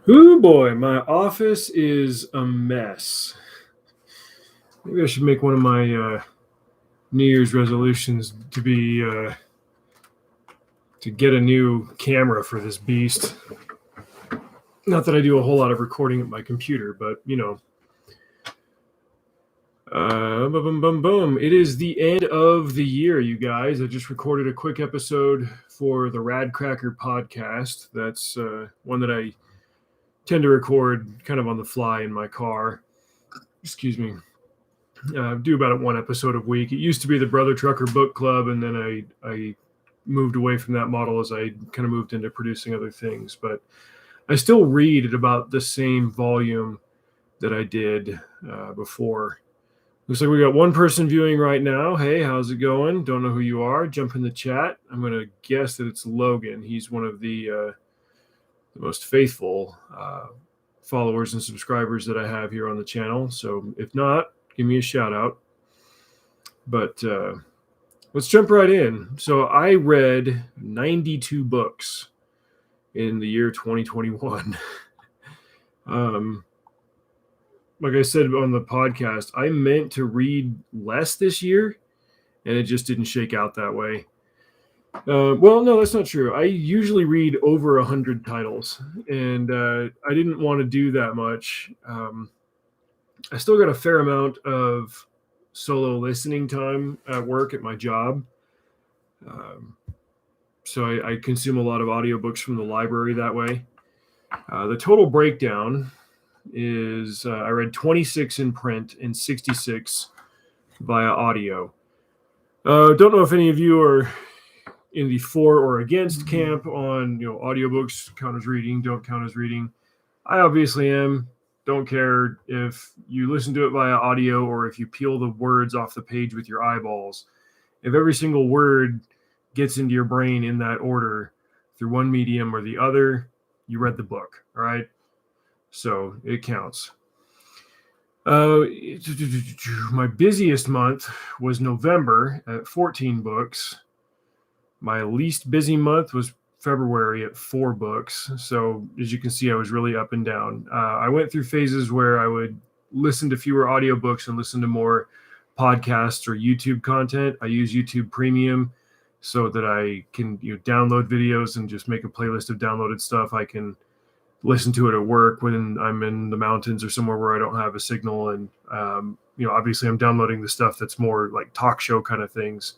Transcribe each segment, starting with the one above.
Oh boy, my office is a mess. Maybe I should make one of my New Year's resolutions to be to get a new camera for this beast. Not that I do a whole lot of recording at my computer, but you know. Boom. It is the end of the year, you guys. I just recorded a quick episode for the Rad Cracker podcast. That's one that I tend to record kind of on the fly in my car. Excuse me. Do about one episode a week. It used to be the Brother Trucker Book Club, and then I moved away from that model as I kind of moved into producing other things. But I still read at about the same volume that I did before. Looks like we got one person viewing right now. Hey, how's it going? Don't know who you are. Jump in the chat. I'm going to guess that it's Logan. He's one of the most faithful followers and subscribers that I have here on the channel. So if not, give me a shout out. But let's jump right in. So I read 92 books in the year 2021. Like I said on the podcast, I meant to read less this year, and it just didn't shake out that way. Well, no, that's not true. I usually read over 100 titles, and I didn't want to do that much. I still got a fair amount of solo listening time at work at my job. So I consume a lot of audiobooks from the library that way. The total breakdown is I read 26 in print and 66 via audio. Don't know if any of you are in the for or against camp on, audiobooks count as reading, don't count as reading. I obviously am. Don't care if you listen to it via audio or if you peel the words off the page with your eyeballs. If every single word gets into your brain in that order through one medium or the other, you read the book, all right? So it counts. My busiest month was November at 14 books. My least busy month was February at 4 books. So as you can see, I was really up and down. I went through phases where I would listen to fewer audiobooks and listen to more podcasts or YouTube content. I use YouTube Premium so that I can download videos and just make a playlist of downloaded stuff. I can listen to it at work when I'm in the mountains or somewhere where I don't have a signal. And, obviously I'm downloading the stuff that's more like talk show kind of things.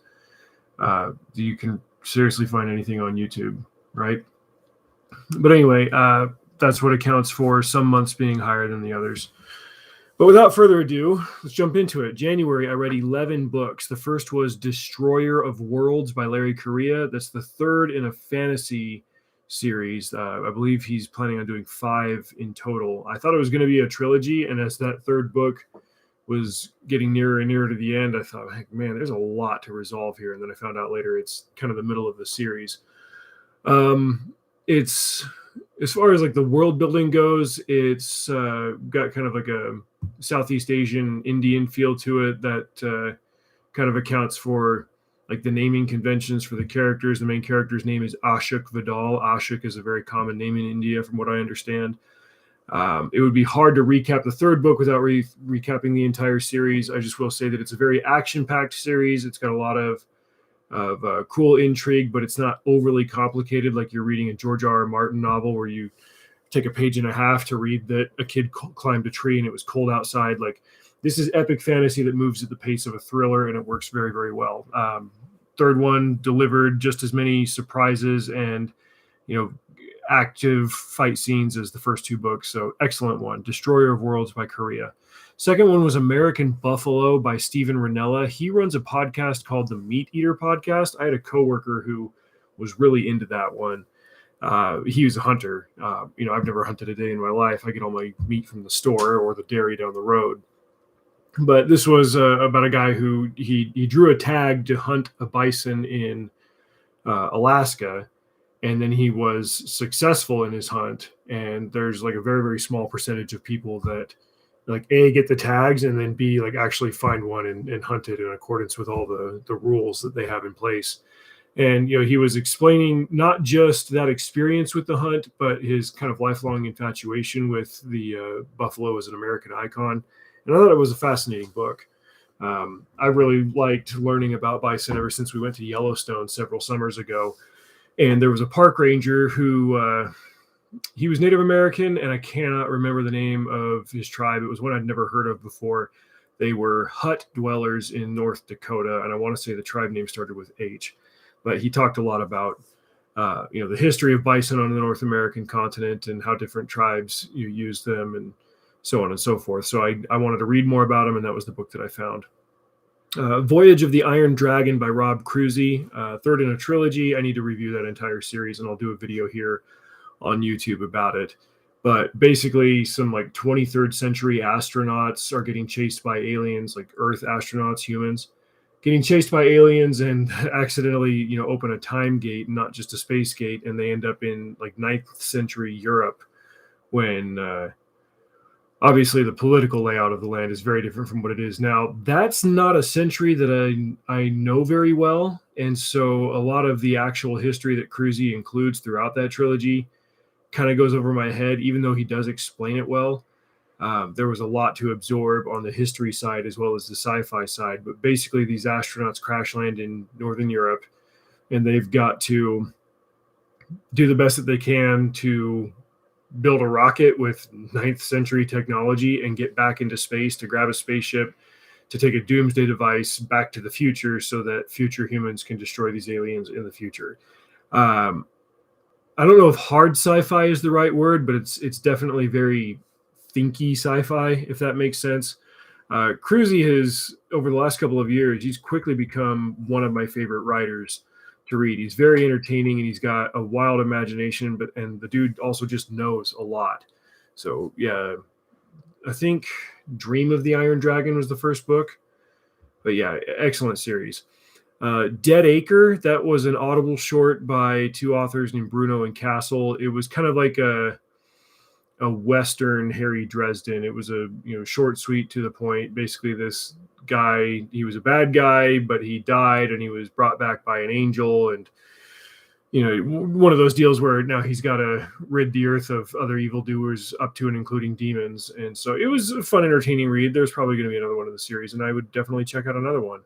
You can seriously find anything on YouTube, right? But anyway, that's what accounts for some months being higher than the others. But without further ado, let's jump into it. January, I read 11 books. The first was Destroyer of Worlds by Larry Correia. That's the third in a fantasy series. I believe he's planning on doing 5 in total. I thought it was going to be a trilogy, and as that third book was getting nearer and nearer to the end, I thought, man, there's a lot to resolve here. And then I found out later it's kind of the middle of the series. It's, as far as like the world building goes, it's got kind of like a Southeast Asian Indian feel to it that kind of accounts for like the naming conventions for the characters. The main character's name is Ashok Vidal. Ashok is a very common name in India, from what I understand. It would be hard to recap the third book without recapping the entire series. I just will say that it's a very action-packed series. It's got a lot of cool intrigue, but it's not overly complicated like you're reading a George R.R. Martin novel where you take a page and a half to read that a kid climbed a tree and it was cold outside. Like, this is epic fantasy that moves at the pace of a thriller, and it works very, very well. Third one delivered just as many surprises and, active fight scenes as the first 2 books. So excellent one. Destroyer of Worlds by Correia. Second one was American Buffalo by Steven Ranella. He runs a podcast called the Meat Eater Podcast. I had a coworker who was really into that one. He was a hunter. I've never hunted a day in my life. I get all my meat from the store or the dairy down the road. But this was about a guy who he drew a tag to hunt a bison in Alaska, and then he was successful in his hunt. And there's like a very, very small percentage of people that like A, get the tags, and then B, like actually find one and hunt it in accordance with all the rules that they have in place. And he was explaining not just that experience with the hunt, but his kind of lifelong infatuation with the buffalo as an American icon. And I thought it was a fascinating book. I really liked learning about bison ever since we went to Yellowstone several summers ago. And there was a park ranger who he was Native American, and I cannot remember the name of his tribe. It was one I'd never heard of before. They were Hut dwellers in North Dakota, and I want to say the tribe name started with H. But he talked a lot about the history of bison on the North American continent and how different tribes use them and so on and so forth. So I wanted to read more about him, and that was the book that I found. Voyage of the Iron Dragon by Rob Cruisey, third in a trilogy. I need to review that entire series, and I'll do a video here on YouTube about it. But basically, some like 23rd century astronauts are getting chased by aliens, like Earth astronauts, humans, getting chased by aliens and accidentally, open a time gate, not just a space gate, and they end up in like 9th century Europe when obviously the political layout of the land is very different from what it is now. That's not a century that I know very well, and so a lot of the actual history that Cruisey includes throughout that trilogy kind of goes over my head, even though he does explain it well. There was a lot to absorb on the history side as well as the sci-fi side. But basically, these astronauts crash land in Northern Europe, and they've got to do the best that they can to build a rocket with 9th century technology and get back into space to grab a spaceship to take a doomsday device back to the future so that future humans can destroy these aliens in the future. I don't know if hard sci-fi is the right word, but it's definitely very thinky sci-fi, if that makes sense. Cruisey has, over the last couple of years, he's quickly become one of my favorite writers to read. He's very entertaining, and he's got a wild imagination, and the dude also just knows a lot. So yeah, I think Dream of the Iron Dragon was the first book. But yeah, excellent series. Dead Acre, that was an Audible short by two authors named Bruno and Castle. It was kind of like a Western Harry Dresden. It was a short, sweet, to the point. Basically, this guy, he was a bad guy, but he died, and he was brought back by an angel, and one of those deals where now he's got to rid the earth of other evildoers, up to and including demons. And so it was a fun, entertaining read. There's probably going to be another one in the series, and I would definitely check out another one.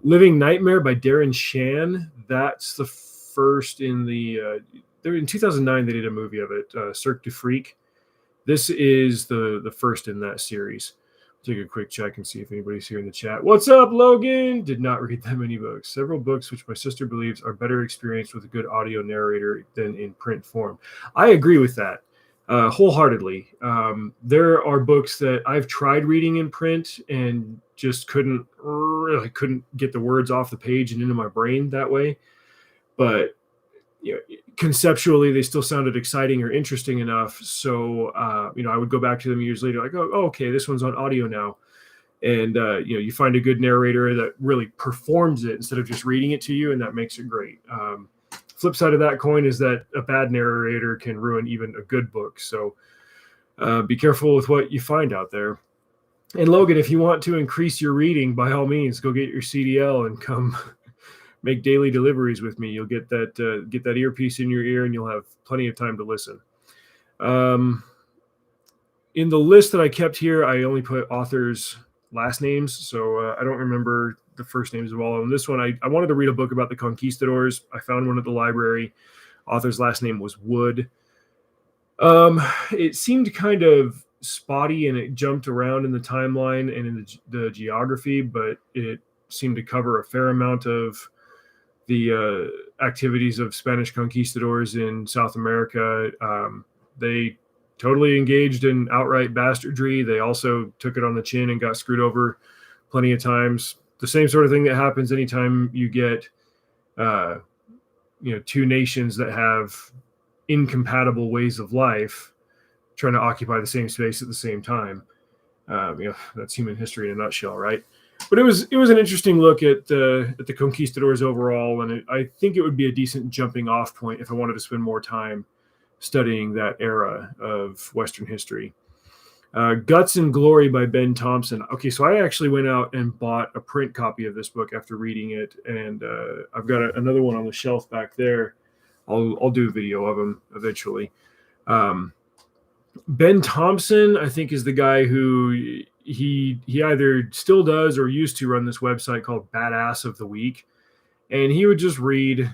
Living Nightmare by Darren Shan. That's the first in the in 2009 they did a movie of it, Cirque du Freak. This is the first in that series. Take a quick check and see if anybody's here in the chat. What's up, Logan? Did not read that many books. Several books which my sister believes are better experienced with a good audio narrator than in print form. I agree with that wholeheartedly. There are books that I've tried reading in print and just couldn't get the words off the page and into my brain that way. But conceptually, they still sounded exciting or interesting enough. So, I would go back to them years later, like, oh, okay, this one's on audio now. And, you find a good narrator that really performs it instead of just reading it to you, and that makes it great. Flip side of that coin is that a bad narrator can ruin even a good book. So be careful with what you find out there. And Logan, if you want to increase your reading, by all means, go get your CDL and come make daily deliveries with me. You'll get that earpiece in your ear, and you'll have plenty of time to listen. In the list that I kept here, I only put authors' last names, so I don't remember the first names of all of them. This one, I wanted to read a book about the conquistadors. I found one at the library. Author's last name was Wood. It seemed kind of spotty, and it jumped around in the timeline and in the geography, but it seemed to cover a fair amount of the activities of Spanish conquistadors in South America. They totally engaged in outright bastardry. They also took it on the chin and got screwed over plenty of times. The same sort of thing that happens anytime you get, two nations that have incompatible ways of life trying to occupy the same space at the same time. That's human history in a nutshell, right? But it was an interesting look at the conquistadors overall, and I think it would be a decent jumping off point if I wanted to spend more time studying that era of Western history. Guts and Glory by Ben Thompson. Okay, so I actually went out and bought a print copy of this book after reading it, and I've got another one on the shelf back there. I'll do a video of them eventually. Ben Thompson, I think, is the guy who he either still does or used to run this website called Badass of the Week, and he would just read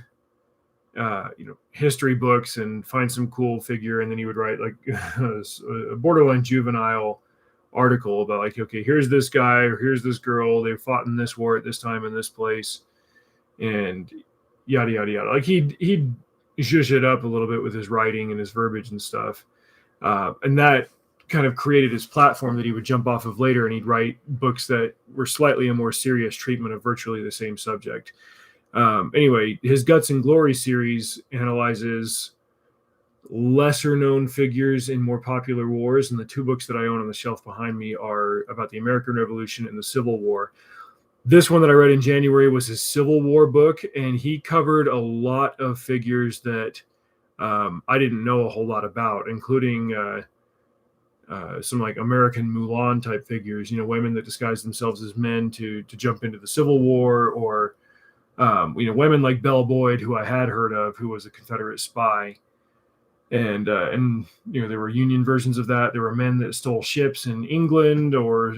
history books and find some cool figure, and then he would write like a borderline juvenile article about like, okay, here's this guy or here's this girl, they fought in this war at this time in this place, and yada yada yada. Like he'd zhuzh it up a little bit with his writing and his verbiage and stuff, and that kind of created his platform that he would jump off of later, and he'd write books that were slightly a more serious treatment of virtually the same subject. Anyway, his Guts and Glory series analyzes lesser known figures in more popular wars, and the two books that I own on the shelf behind me are about the American Revolution and the Civil War. This one that I read in January was his Civil War book, and he covered a lot of figures that I didn't know a whole lot about, including some like American Mulan type figures, women that disguise themselves as men to jump into the Civil War, or women like Belle Boyd, who I had heard of, who was a Confederate spy. And there were Union versions of that. There were men that stole ships in England, or,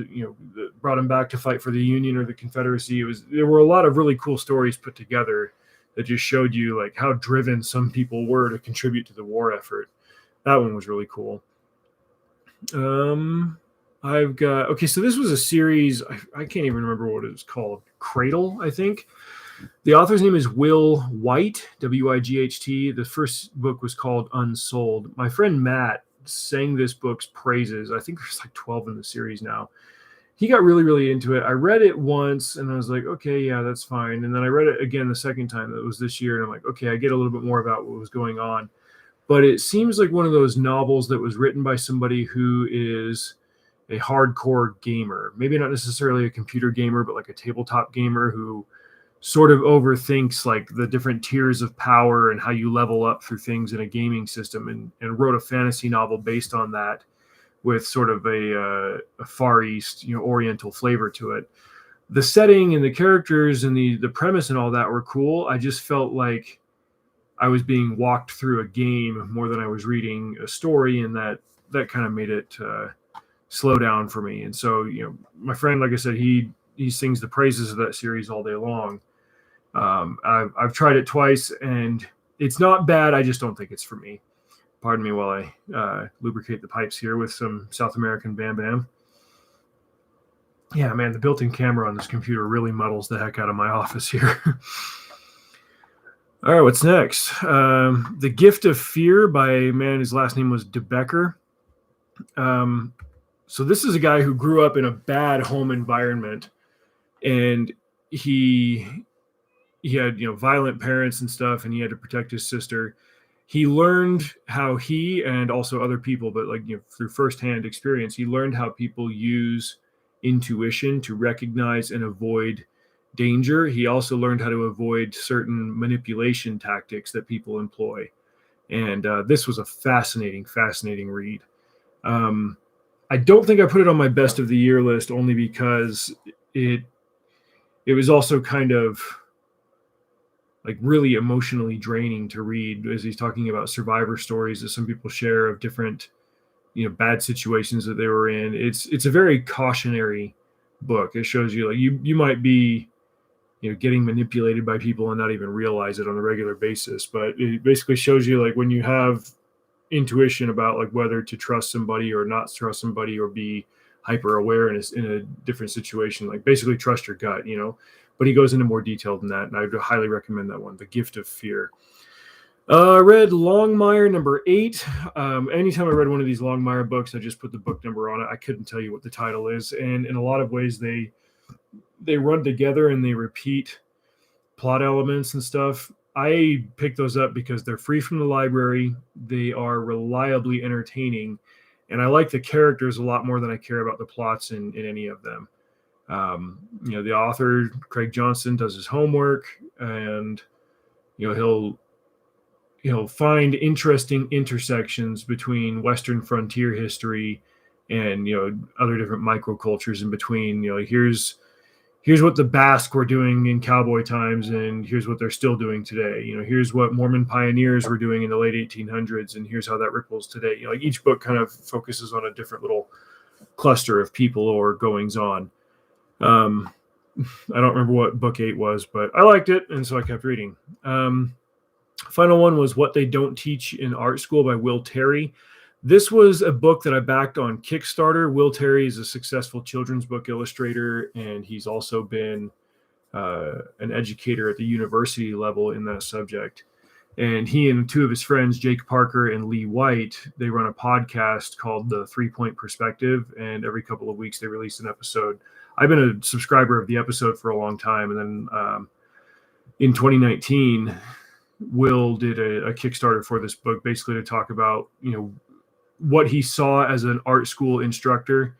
brought them back to fight for the Union or the Confederacy. There were a lot of really cool stories put together that just showed you like how driven some people were to contribute to the war effort. That one was really cool. I've got, okay, so this was a series, I can't even remember what it was called. Cradle, I think. The author's name is Will White, W-I-G-H-T. The first book was called Unsold. My friend Matt sang this book's praises. I think there's like 12 in the series now. He got really, really into it. I read it once, and I was like, okay, yeah, that's fine. And then I read it again the second time. That was this year, and I'm like, okay, I get a little bit more about what was going on. But it seems like one of those novels that was written by somebody who is a hardcore gamer. Maybe not necessarily a computer gamer, but like a tabletop gamer who sort of overthinks like the different tiers of power and how you level up through things in a gaming system, and wrote a fantasy novel based on that with sort of a Far East, Oriental flavor to it. The setting and the characters and the premise and all that were cool. I just felt like I was being walked through a game more than I was reading a story, and that kind of made it slow down for me. And so, my friend, like I said, he sings the praises of that series all day long. I've tried it twice, and it's not bad. I just don't think it's for me. Pardon me while I lubricate the pipes here with some South American Bam Bam. Yeah, man, the built-in camera on this computer really muddles the heck out of my office here. All right, what's next? The Gift of Fear by a man whose last name was De Becker. So this is a guy who grew up in a bad home environment, and he had violent parents and stuff, and he had to protect his sister. He learned how he, and also other people, but through firsthand experience, he learned how people use intuition to recognize and avoid danger. He also learned how to avoid certain manipulation tactics that people employ. And this was a fascinating read. I don't think I put it on my best of the year list, only because it was also kind of like really emotionally draining to read, as he's talking about survivor stories that some people share of different, bad situations that they were in. It's a very cautionary book. It shows you like you might be, getting manipulated by people and not even realize it on a regular basis. But it basically shows you like when you have intuition about like whether to trust somebody or not trust somebody, or be hyper aware in a different situation, like basically trust your gut, but he goes into more detail than that, and I would highly recommend that one, The Gift of Fear. I read Longmire number 8. Anytime I read one of these Longmire books, I just put the book number on it. I couldn't tell you what the title is, and in a lot of ways they run together and they repeat plot elements and stuff. I picked those up because they're free from the library. They are reliably entertaining, and I like the characters a lot more than I care about the plots in any of them. The author, Craig Johnson, does his homework, and he'll find interesting intersections between Western frontier history and other different microcultures in between. Here's what the Basque were doing in cowboy times, and here's what they're still doing today. Here's what Mormon pioneers were doing in the late 1800s, and here's how that ripples today. Like each book kind of focuses on a different little cluster of people or goings on. I don't remember what book 8 was, but I liked it, and so I kept reading. Final one was What They Don't Teach in Art School by Will Terry. This was a book that I backed on Kickstarter. Will Terry is a successful children's book illustrator, and he's also been an educator at the university level in that subject. And he and 2 of his friends, Jake Parker and Lee White, they run a podcast called The 3-Point Perspective, and every couple of weeks they release an episode. I've been a subscriber of the episode for a long time, and then in 2019, Will did a Kickstarter for this book, basically to talk about what he saw as an art school instructor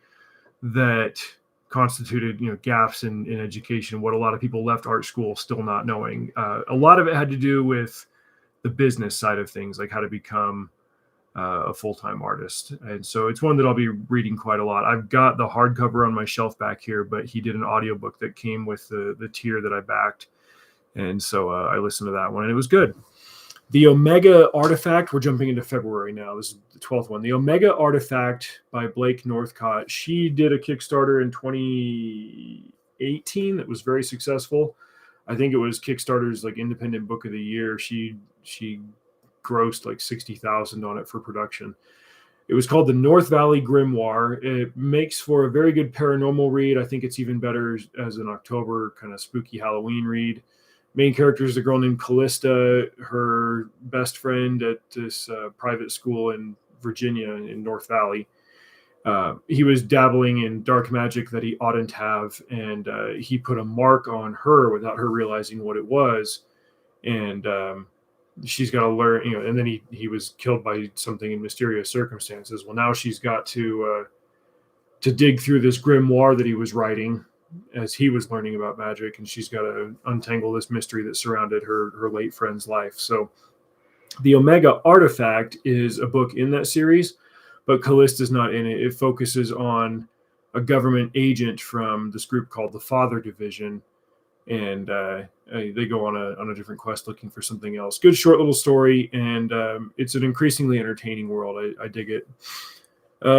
that constituted gaps in education, what a lot of people left art school still not knowing. A lot of it had to do with the business side of things, like how to become a full-time artist. And so it's one that I'll be reading quite a lot. I've got the hardcover on my shelf back here, but he did an audiobook that came with the tier that I backed. And so I listened to that one, and it was good. The Omega Artifact, we're jumping into February now. This is the 12th one. The Omega Artifact by Blake Northcott. She did a Kickstarter in 2018 that was very successful. I think it was Kickstarter's like independent book of the year. She grossed like $60,000 on it for production. It was called the North Valley Grimoire. It makes for a very good paranormal read. I think it's even better as an October kind of spooky Halloween read. Main character is a girl named Callista, her best friend at this private school in Virginia in North Valley. He was dabbling in dark magic that he oughtn't have, and he put a mark on her without her realizing what it was. And she's got to learn, and then he was killed by something in mysterious circumstances. Well, now she's got to dig through this grimoire that he was writing as he was learning about magic, and she's got to untangle this mystery that surrounded her late friend's life. So the Omega Artifact is a book in that series, but Callista's not in it. It focuses on a government agent from this group called the Father Division, and they go on a different quest looking for something else. Good short little story, and it's an increasingly entertaining world. I dig it.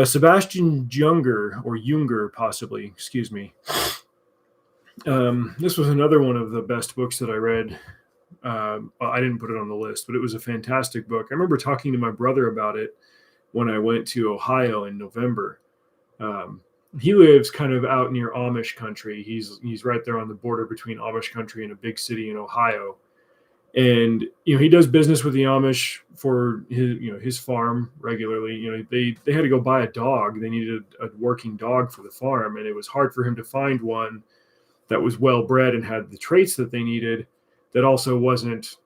Sebastian Junger, or Junger possibly, excuse me. This was another one of the best books that I read. Well, I didn't put it on the list, but it was a fantastic book. I remember talking to my brother about it when I went to Ohio in November. He lives kind of out near Amish country. He's right there on the border between Amish country and a big city in Ohio. And he does business with the Amish for his farm regularly. They had to go buy a dog. They needed a working dog for the farm, and it was hard for him to find one that was well bred and had the traits that they needed, that also wasn't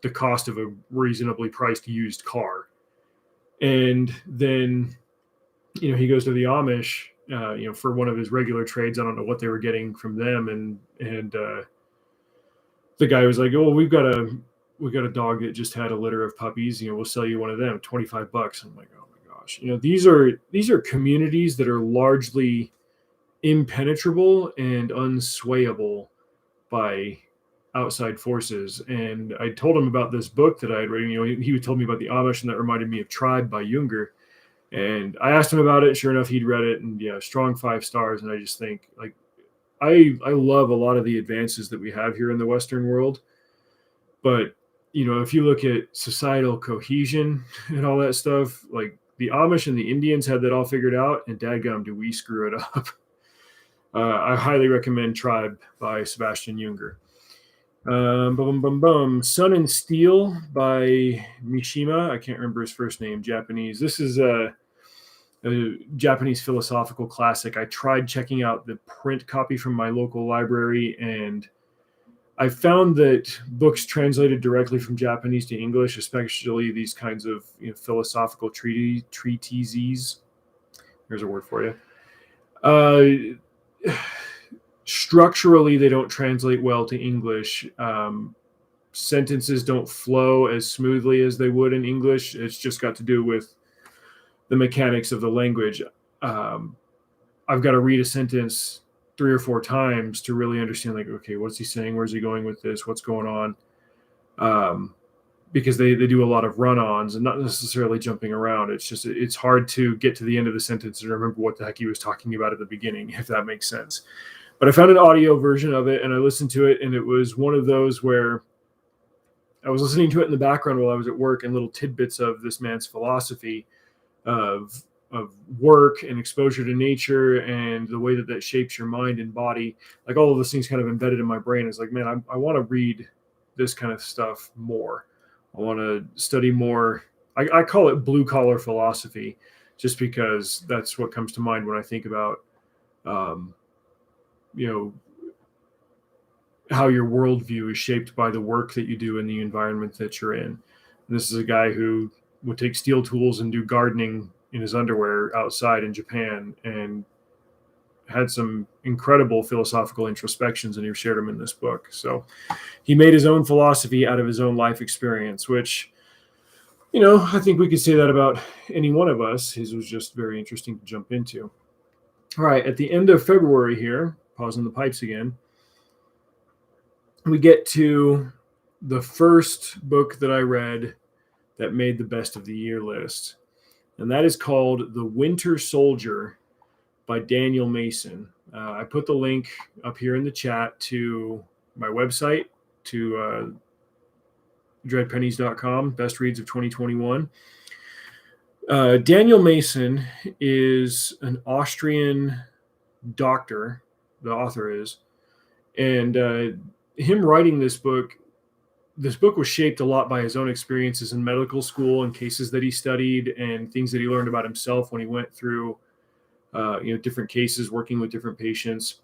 the cost of a reasonably priced used car. And then he goes to the Amish for one of his regular trades. I don't know what they were getting from them, and the guy was like, "Oh, we got a dog that just had a litter of puppies. We'll sell you one of them, $25." I'm like, "Oh my gosh!" These are communities that are largely impenetrable and unswayable by outside forces. And I told him about this book that I had read. He told me about the Amish, and that reminded me of Tribe by Junger. And I asked him about it. Sure enough, he'd read it, and strong 5 stars. And I just think, like, I love a lot of the advances that we have here in the Western world. But, if you look at societal cohesion and all that stuff, like the Amish and the Indians had that all figured out, and dadgum, do we screw it up. I highly recommend Tribe by Sebastian Junger. Sun and Steel by Mishima. I can't remember his first name, Japanese. This is a Japanese philosophical classic. I tried checking out the print copy from my local library, and I found that books translated directly from Japanese to English, especially these kinds of philosophical treatises. Here's a word for you. Structurally, they don't translate well to English. Sentences don't flow as smoothly as they would in English. It's just got to do with the mechanics of the language. I've got to read a sentence 3 or 4 times to really understand, like, okay, what's he saying? Where's he going with this? What's going on? Because they do a lot of run-ons and not necessarily jumping around. It's hard to get to the end of the sentence and remember what the heck he was talking about at the beginning, if that makes sense. But I found an audio version of it and I listened to it, and it was one of those where I was listening to it in the background while I was at work, and little tidbits of this man's philosophy of work and exposure to nature and the way that shapes your mind and body, like all of those things kind of embedded in my brain. It's like, man, I want to read this kind of stuff more. I want to study more. I call it blue collar philosophy, just because that's what comes to mind when I think about, how your worldview is shaped by the work that you do in the environment that you're in. And this is a guy who would take steel tools and do gardening in his underwear outside in Japan, and had some incredible philosophical introspections, and he shared them in this book. So he made his own philosophy out of his own life experience, which, I think we could say that about any one of us. His was just very interesting to jump into. All right, at the end of February here, pausing the pipes again, we get to the first book that I read that made the best of the year list. And that is called The Winter Soldier by Daniel Mason. I put the link up here in the chat to my website, to dreadpennies.com, best reads of 2021. Daniel Mason is an Austrian doctor, the author is, and him writing this book was shaped a lot by his own experiences in medical school and cases that he studied and things that he learned about himself when he went through different cases, working with different patients.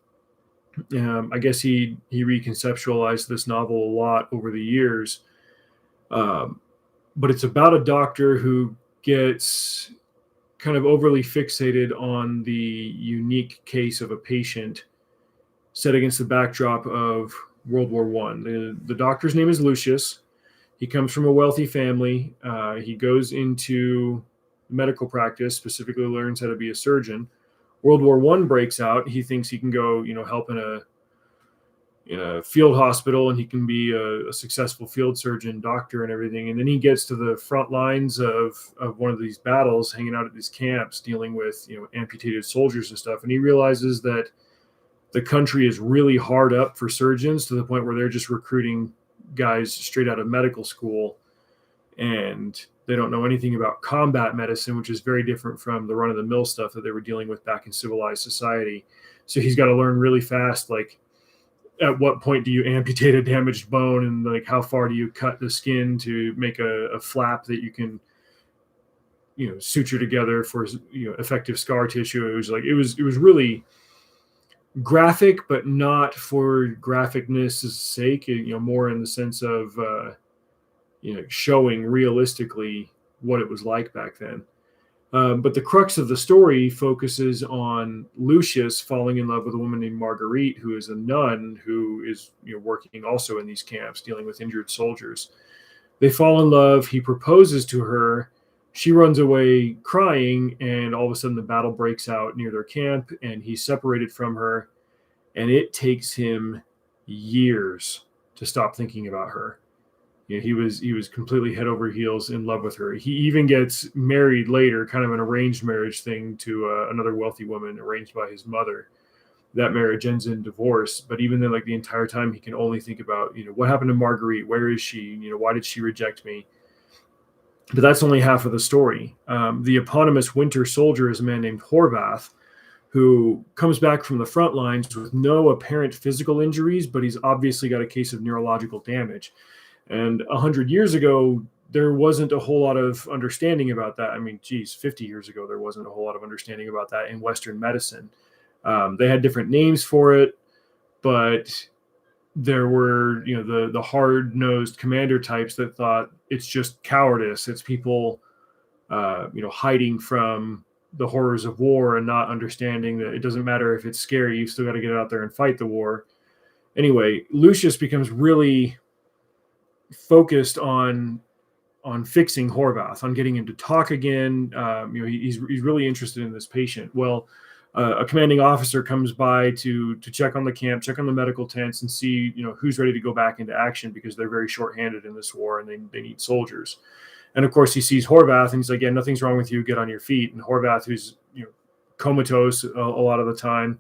I guess he reconceptualized this novel a lot over the years. But it's about a doctor who gets kind of overly fixated on the unique case of a patient set against the backdrop of World War I. The doctor's name is Lucius. He comes from a wealthy family. He goes into medical practice, specifically learns how to be a surgeon. World War I breaks out. He thinks he can go, help in a field hospital, and he can be a successful field surgeon, doctor, and everything. And then he gets to the front lines of one of these battles, hanging out at these camps, dealing with amputated soldiers and stuff. And he realizes that the country is really hard up for surgeons, to the point where they're just recruiting guys straight out of medical school, and they don't know anything about combat medicine, which is very different from the run-of-the-mill stuff that they were dealing with back in civilized society. So he's got to learn really fast, like, at what point do you amputate a damaged bone, and like how far do you cut the skin to make a flap that you can suture together for effective scar tissue. It was really graphic, but not for graphicness' sake, more in the sense of showing realistically what it was like back then. But the crux of the story focuses on Lucius falling in love with a woman named Marguerite, who is a nun who is working also in these camps, dealing with injured soldiers. They fall in love. He proposes to her. She runs away crying, and all of a sudden the battle breaks out near their camp, and he's separated from her. And it takes him years to stop thinking about her. He was completely head over heels in love with her. He even gets married later, kind of an arranged marriage thing, to another wealthy woman arranged by his mother. That marriage ends in divorce. But even then, like, the entire time, he can only think about, what happened to Marguerite? Where is she? Why did she reject me? But that's only half of the story. The eponymous Winter Soldier is a man named Horvath, who comes back from the front lines with no apparent physical injuries, but he's obviously got a case of neurological damage. And 100 years ago, there wasn't a whole lot of understanding about that. 50 years ago, there wasn't a whole lot of understanding about that in Western medicine. They had different names for it, but there were, the hard-nosed commander types that thought it's just cowardice. It's people, hiding from the horrors of war and not understanding that it doesn't matter if it's scary. You still got to get out there and fight the war. Anyway, Lucius becomes really focused on fixing Horvath, on getting him to talk again. He's really interested in this patient. Well, a commanding officer comes by to check on the camp, check on the medical tents, and see who's ready to go back into action, because they're very shorthanded in this war and they need soldiers. And of course, he sees Horvath and he's like, "Yeah, nothing's wrong with you. Get on your feet." And Horvath, who's comatose a lot of the time,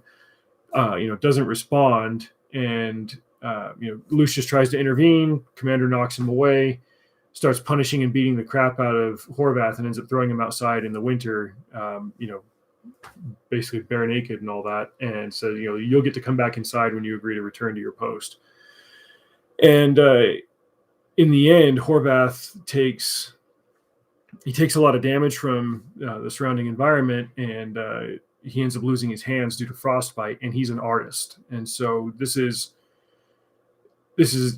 doesn't respond. And Lucius tries to intervene. Commander knocks him away, starts punishing and beating the crap out of Horvath, and ends up throwing him outside in the winter, basically bare naked and all that, and says, "You'll get to come back inside when you agree to return to your post." And in the end, Horvath takes a lot of damage from the surrounding environment, and he ends up losing his hands due to frostbite, and he's an artist. And so this is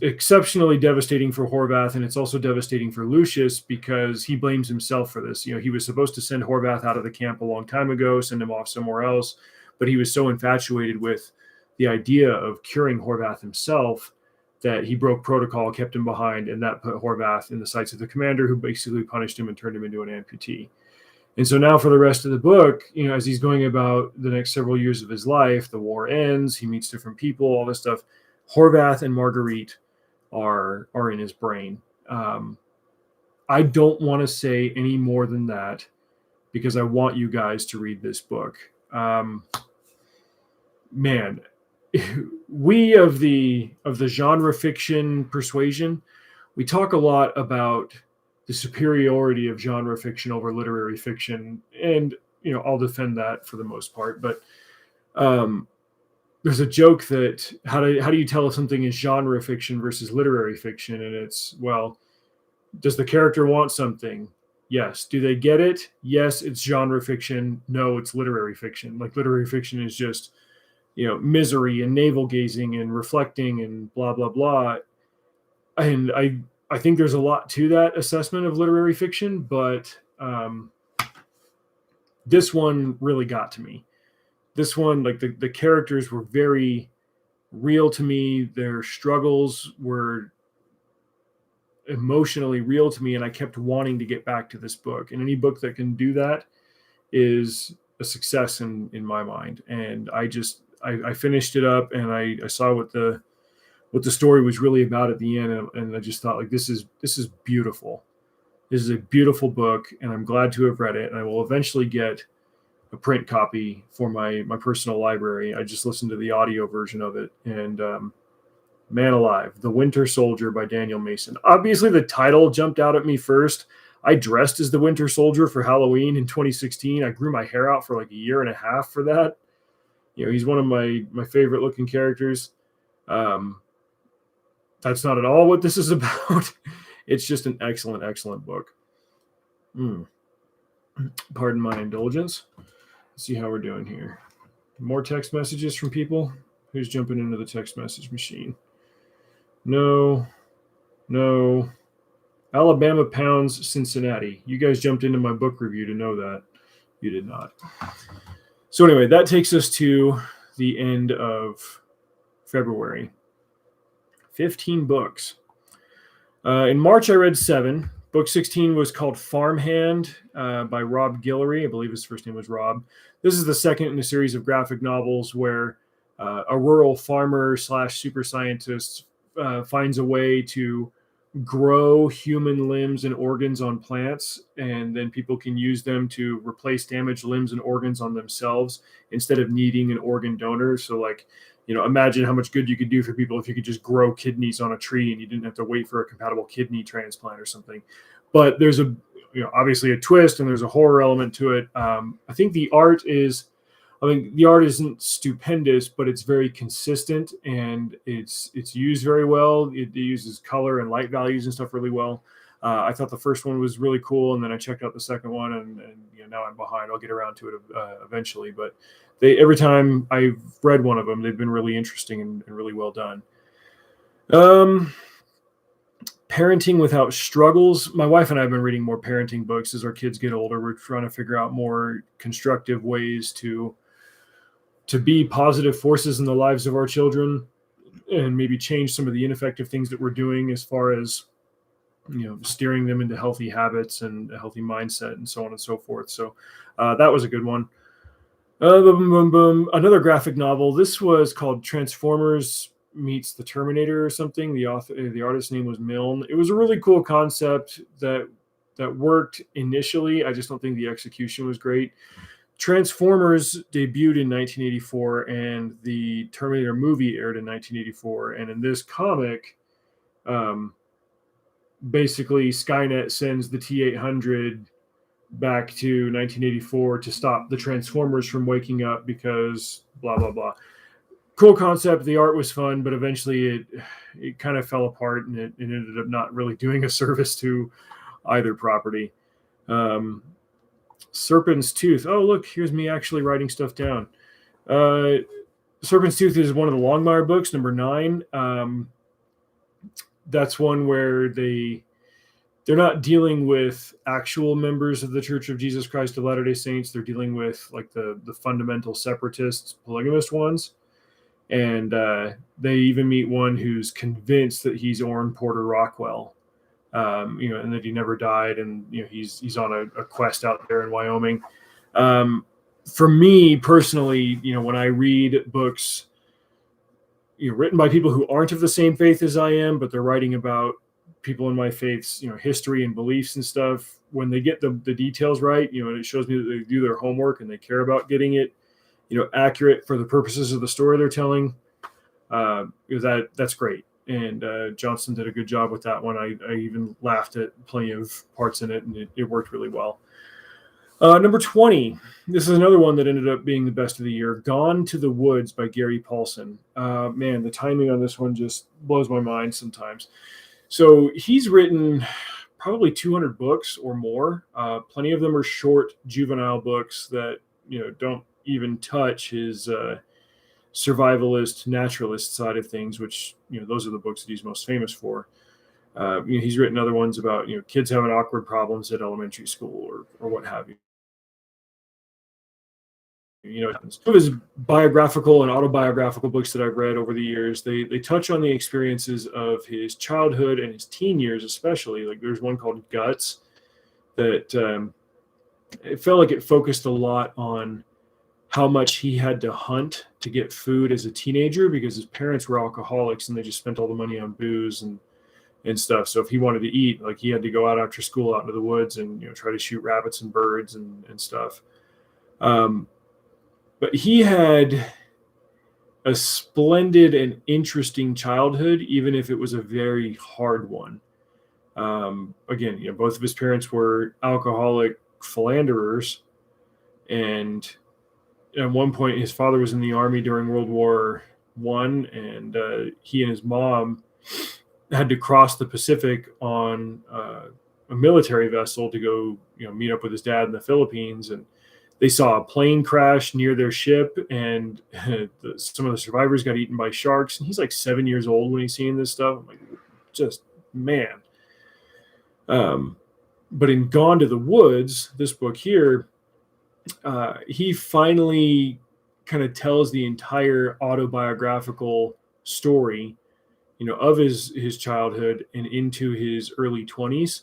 exceptionally devastating for Horvath, and it's also devastating for Lucius, because he blames himself for this. He was supposed to send Horvath out of the camp a long time ago, send him off somewhere else, but he was so infatuated with the idea of curing Horvath himself that he broke protocol, kept him behind, and that put Horvath in the sights of the commander, who basically punished him and turned him into an amputee. And so now for the rest of the book, as he's going about the next several years of his life, the war ends, he meets different people, all this stuff. Horvath and Marguerite are in his brain. I don't want to say any more than that, because I want you guys to read this book. Man, we of the genre fiction persuasion, we talk a lot about the superiority of genre fiction over literary fiction, and I'll defend that for the most part. But there's a joke that how do you tell if something is genre fiction versus literary fiction? And it's, well, does the character want something? Yes. Do they get it? Yes, it's genre fiction. No, it's literary fiction. Like, literary fiction is just misery and navel gazing and reflecting and blah blah blah. And I think there's a lot to that assessment of literary fiction, but this one really got to me. This one, like, the characters were very real to me. Their struggles were emotionally real to me, and I kept wanting to get back to this book. And any book that can do that is a success in my mind. And I finished it up, and I saw what the story was really about at the end, and I just thought, like, this is beautiful. This is a beautiful book, and I'm glad to have read it. And I will eventually get a print copy for my personal library. I just listened to the audio version of it, and man alive, The Winter Soldier by Daniel Mason. Obviously, the title jumped out at me first. I dressed as the Winter Soldier for Halloween in 2016. I grew my hair out for like a year and a half for that. He's one of my favorite looking characters. That's not at all what this is about. It's just an excellent, excellent book. Pardon my indulgence. Let's see how we're doing here. More text messages from people. Who's jumping into the text message machine? No. Alabama pounds Cincinnati. You guys jumped into my book review to know that. You did not. So anyway, that takes us to the end of February. 15 books. In March, I read 7. Book 16 was called Farmhand by Rob Guillory. I believe his first name was Rob. This is the second in a series of graphic novels where a rural farmer / super scientist finds a way to grow human limbs and organs on plants, and then people can use them to replace damaged limbs and organs on themselves instead of needing an organ donor. So, like, imagine how much good you could do for people if you could just grow kidneys on a tree and you didn't have to wait for a compatible kidney transplant or something. But there's obviously a twist, and there's a horror element to it. I think the art isn't stupendous, but it's very consistent, and it's used very well. It uses color and light values and stuff really well. I thought the first one was really cool, and then I checked out the second one, and now I'm behind. I'll get around to it eventually, but every time I've read one of them, they've been really interesting and really well done. Parenting Without Struggles. My wife and I have been reading more parenting books as our kids get older. We're trying to figure out more constructive ways to be positive forces in the lives of our children, and maybe change some of the ineffective things that we're doing as far as steering them into healthy habits and a healthy mindset and so on and so forth. So that was a good one. Another graphic novel. This was called Transformers Meets the Terminator or something. The artist's name was Milne. It was a really cool concept that worked initially. I just don't think the execution was great. Transformers debuted in 1984, and the Terminator movie aired in 1984. And in this comic, basically Skynet sends the T-800 back to 1984 to stop the Transformers from waking up because blah, blah, blah. Cool concept. The art was fun, but eventually it kind of fell apart, and it ended up not really doing a service to either property. Serpent's Tooth. Oh, look, here's me actually writing stuff down. Serpent's Tooth is one of the Longmire books, number 9. That's one where they're not dealing with actual members of the Church of Jesus Christ of Latter-day Saints. They're dealing with like the fundamental separatists, polygamist ones. And they even meet one who's convinced that he's Orrin Porter Rockwell, and that he never died. And, he's on a quest out there in Wyoming. For me personally, when I read books, written by people who aren't of the same faith as I am, but they're writing about people in my faith's, history and beliefs and stuff, when they get the details right, and it shows me that they do their homework and they care about getting it, accurate for the purposes of the story they're telling, that's great. And Johnson did a good job with that one. I even laughed at plenty of parts in it, and it worked really well. Number 20. This is another one that ended up being the best of the year. Gone to the Woods by Gary Paulsen. Man, the timing on this one just blows my mind sometimes. So he's written probably 200 books or more. Plenty of them are short juvenile books that, don't even touch his survivalist, naturalist side of things, which, those are the books that he's most famous for. He's written other ones about, kids having awkward problems at elementary school or what have you. Some of his biographical and autobiographical books that I've read over the years, they touch on the experiences of his childhood and his teen years, especially. Like there's one called Guts that it felt like it focused a lot on how much he had to hunt to get food as a teenager because his parents were alcoholics and they just spent all the money on booze and stuff. So if he wanted to eat, like he had to go out after school out into the woods and try to shoot rabbits and birds and stuff. But he had a splendid and interesting childhood, even if it was a very hard one. Again, both of his parents were alcoholic philanderers, and at one point his father was in the army during World War I, and he and his mom had to cross the Pacific on a military vessel to go, meet up with his dad in the Philippines. And they saw a plane crash near their ship, and some of the survivors got eaten by sharks. And he's like 7 years old when he's seeing this stuff. I'm like, just man. But in Gone to the Woods, this book here, he finally kind of tells the entire autobiographical story, of his childhood and into his early 20s,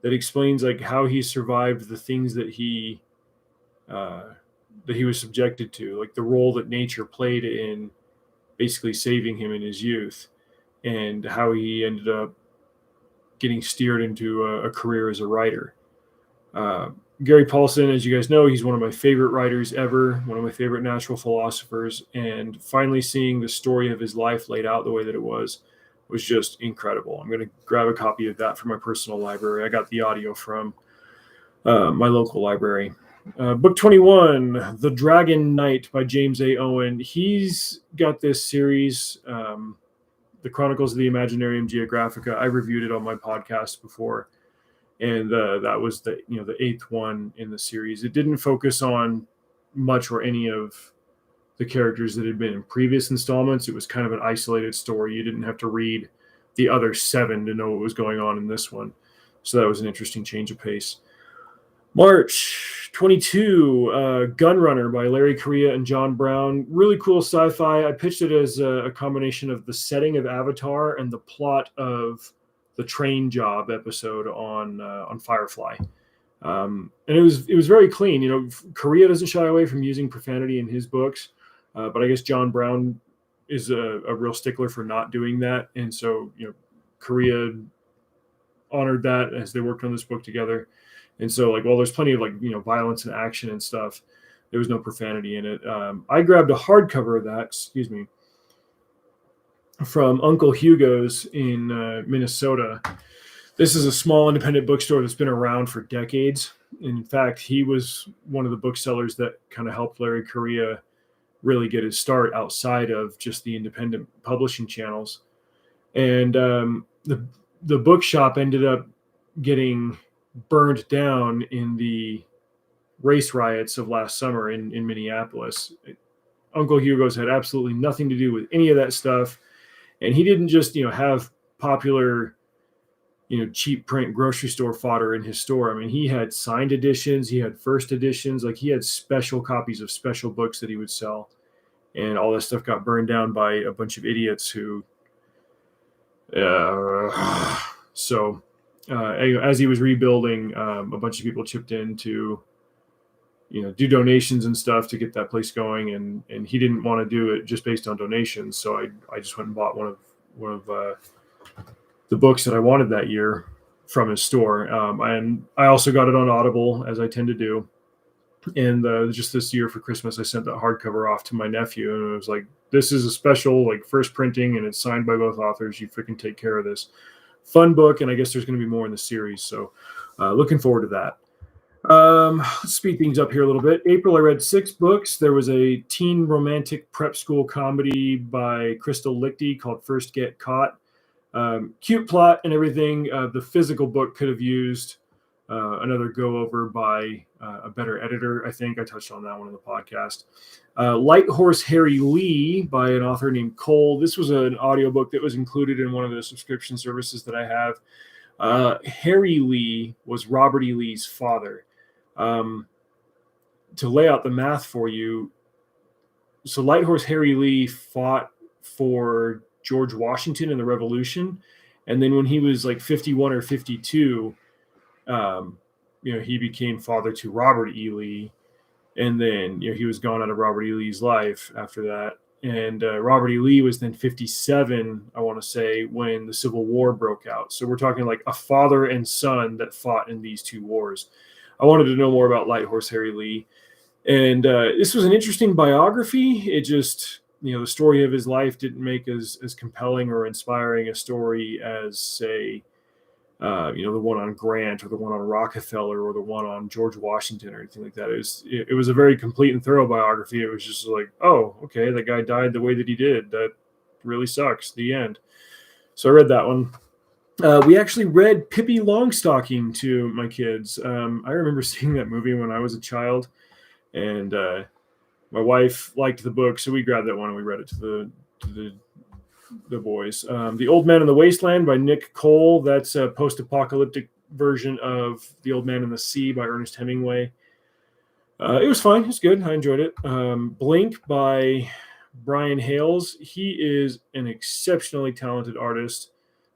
that explains like how he survived the things that he was subjected to, like the role that nature played in basically saving him in his youth, and how he ended up getting steered into a career as a writer. Gary Paulsen, as you guys know, he's one of my favorite writers ever, one of my favorite natural philosophers, and finally seeing the story of his life laid out the way that it was just incredible. I'm going to grab a copy of that from my personal library. I got the audio from my local library. Book 21, The Dragon Knight by James A. Owen. He's got this series, The Chronicles of the Imaginarium Geographica. I reviewed it on my podcast before, and that was the 8th one in the series. It didn't focus on much or any of the characters that had been in previous installments. It was kind of an isolated story. You didn't have to read the other 7 to know what was going on in this one. So that was an interesting change of pace. March 22, Gunrunner by Larry Correia and John Brown. Really cool sci-fi. I pitched it as a combination of the setting of Avatar and the plot of the train job episode on Firefly. And it was very clean. You know, Korea doesn't shy away from using profanity in his books, but I guess John Brown is a real stickler for not doing that, and so you know, Korea honored that as they worked on this book together. And so, like, while there's plenty of, like, you know, violence and action and stuff, there was no profanity in it. I grabbed a hardcover of that, from Uncle Hugo's in Minnesota. This is a small independent bookstore that's been around for decades. In fact, he was one of the booksellers that kind of helped Larry Correia really get his start outside of just the independent publishing channels. And the bookshop ended up getting burned down in the race riots of last summer in Minneapolis. Uncle Hugo's had absolutely nothing to do with any of that stuff. And he didn't just, you know, have popular, you know, cheap print grocery store fodder in his store. I mean, he had signed editions, he had first editions, like he had special copies of special books that he would sell. And all that stuff got burned down by a bunch of idiots who, as he was rebuilding, a bunch of people chipped in to, you know, do donations and stuff to get that place going, and he didn't want to do it just based on donations. So I just went and bought one of the books that I wanted that year from his store, and I also got it on Audible, as I tend to do. And just this year for Christmas, I sent that hardcover off to my nephew, and it was like, this is a special, like, first printing, and it's signed by both authors. You freaking take care of this. Fun book, and I guess there's going to be more in the series. So looking forward to that. Let's speed things up here a little bit. April, I read 6 books. There was a teen romantic prep school comedy by Crystal Lichty called First Get Caught. Cute plot and everything. The physical book could have used another go over by a better editor. I think I touched on that one in the podcast. Light Horse Harry Lee by an author named Cole. This was an audiobook that was included in one of the subscription services that I have. Harry Lee was Robert E. Lee's father. To lay out the math for you, so Light Horse Harry Lee fought for George Washington in the Revolution, and then when he was like 51 or 52, you know, he became father to Robert E. Lee, and then, you know, he was gone out of Robert E. Lee's life after that. And Robert E. Lee was then 57, I want to say, when the Civil War broke out. So we're talking like a father and son that fought in these two wars. I wanted to know more about Light Horse Harry Lee. And this was an interesting biography. It just, you know, the story of his life didn't make as compelling or inspiring a story as, say, you know, the one on Grant or the one on Rockefeller or the one on George Washington or anything like that. It was a very complete and thorough biography. It was just like, oh, okay, that guy died the way that he did. That really sucks. The end. So I read that one. We actually read Pippi Longstocking to my kids. I remember seeing that movie when I was a child, and my wife liked the book, so we grabbed that one and we read it to the boys. The Old Man in the Wasteland by Nick Cole. That's a post-apocalyptic version of The Old Man in the Sea by Ernest Hemingway. It was fine. It's good. I enjoyed it. Blink by Brian Hales. He is an exceptionally talented artist.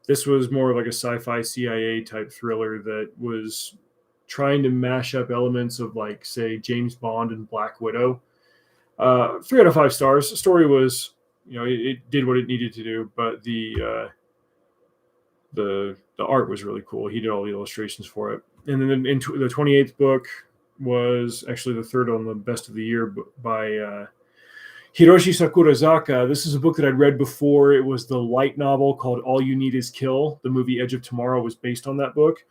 This was more of like a sci-fi CIA type thriller that was trying to mash up elements of, like, say, James Bond and Black Widow. 3 out of 5 stars. The story was, you know, it did what it needed to do, but the art was really cool. He did all the illustrations for it. And then the 28th book was actually the third on the best of the year by Hiroshi Sakurazaka. This is a book that I'd read before. It was the light novel called All You Need Is Kill. The movie Edge of Tomorrow was based on that book.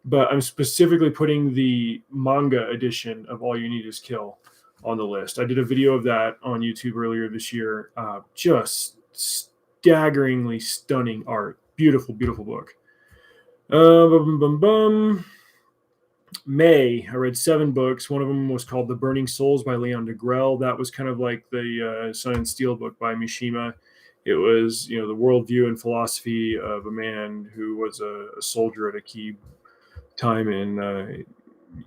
But I'm specifically putting the manga edition of All You Need Is Kill on the list. I did a video of that on YouTube earlier this year. Just staggeringly stunning art. Beautiful, beautiful book. May, I read 7 books. One of them was called The Burning Souls by Leon Degrelle. That was kind of like the Sun and Steel book by Mishima. It was, you know, the worldview and philosophy of a man who was a soldier at a key time in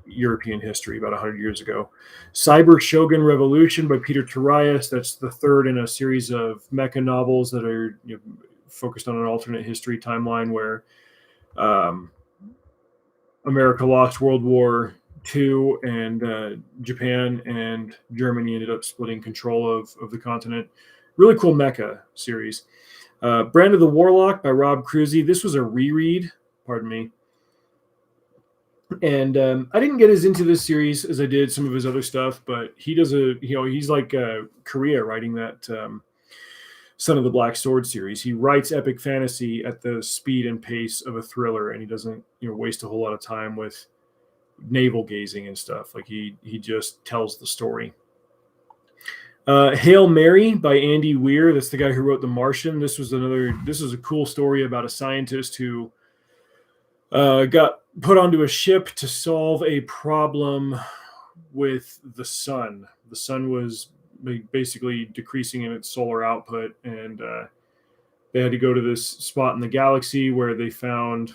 European history about 100 years ago. Cyber Shogun Revolution by Peter Turias. That's the third in a series of mecha novels that are, you know, focused on an alternate history timeline where America lost World War II, and Japan and Germany ended up splitting control of the continent. Really cool mecha series. Brand of the Warlock by Rob Cruisey. This was a reread, pardon me. And I didn't get as into this series as I did some of his other stuff, but he does he's like Korea writing that Son of the Black Sword series. He writes epic fantasy at the speed and pace of a thriller, and he doesn't waste a whole lot of time with navel gazing and stuff. Like he just tells the story. Hail Mary by Andy Weir. That's the guy who wrote The Martian. This is a cool story about a scientist who got put onto a ship to solve a problem with the sun. The sun was basically decreasing in its solar output, and they had to go to this spot in the galaxy where they found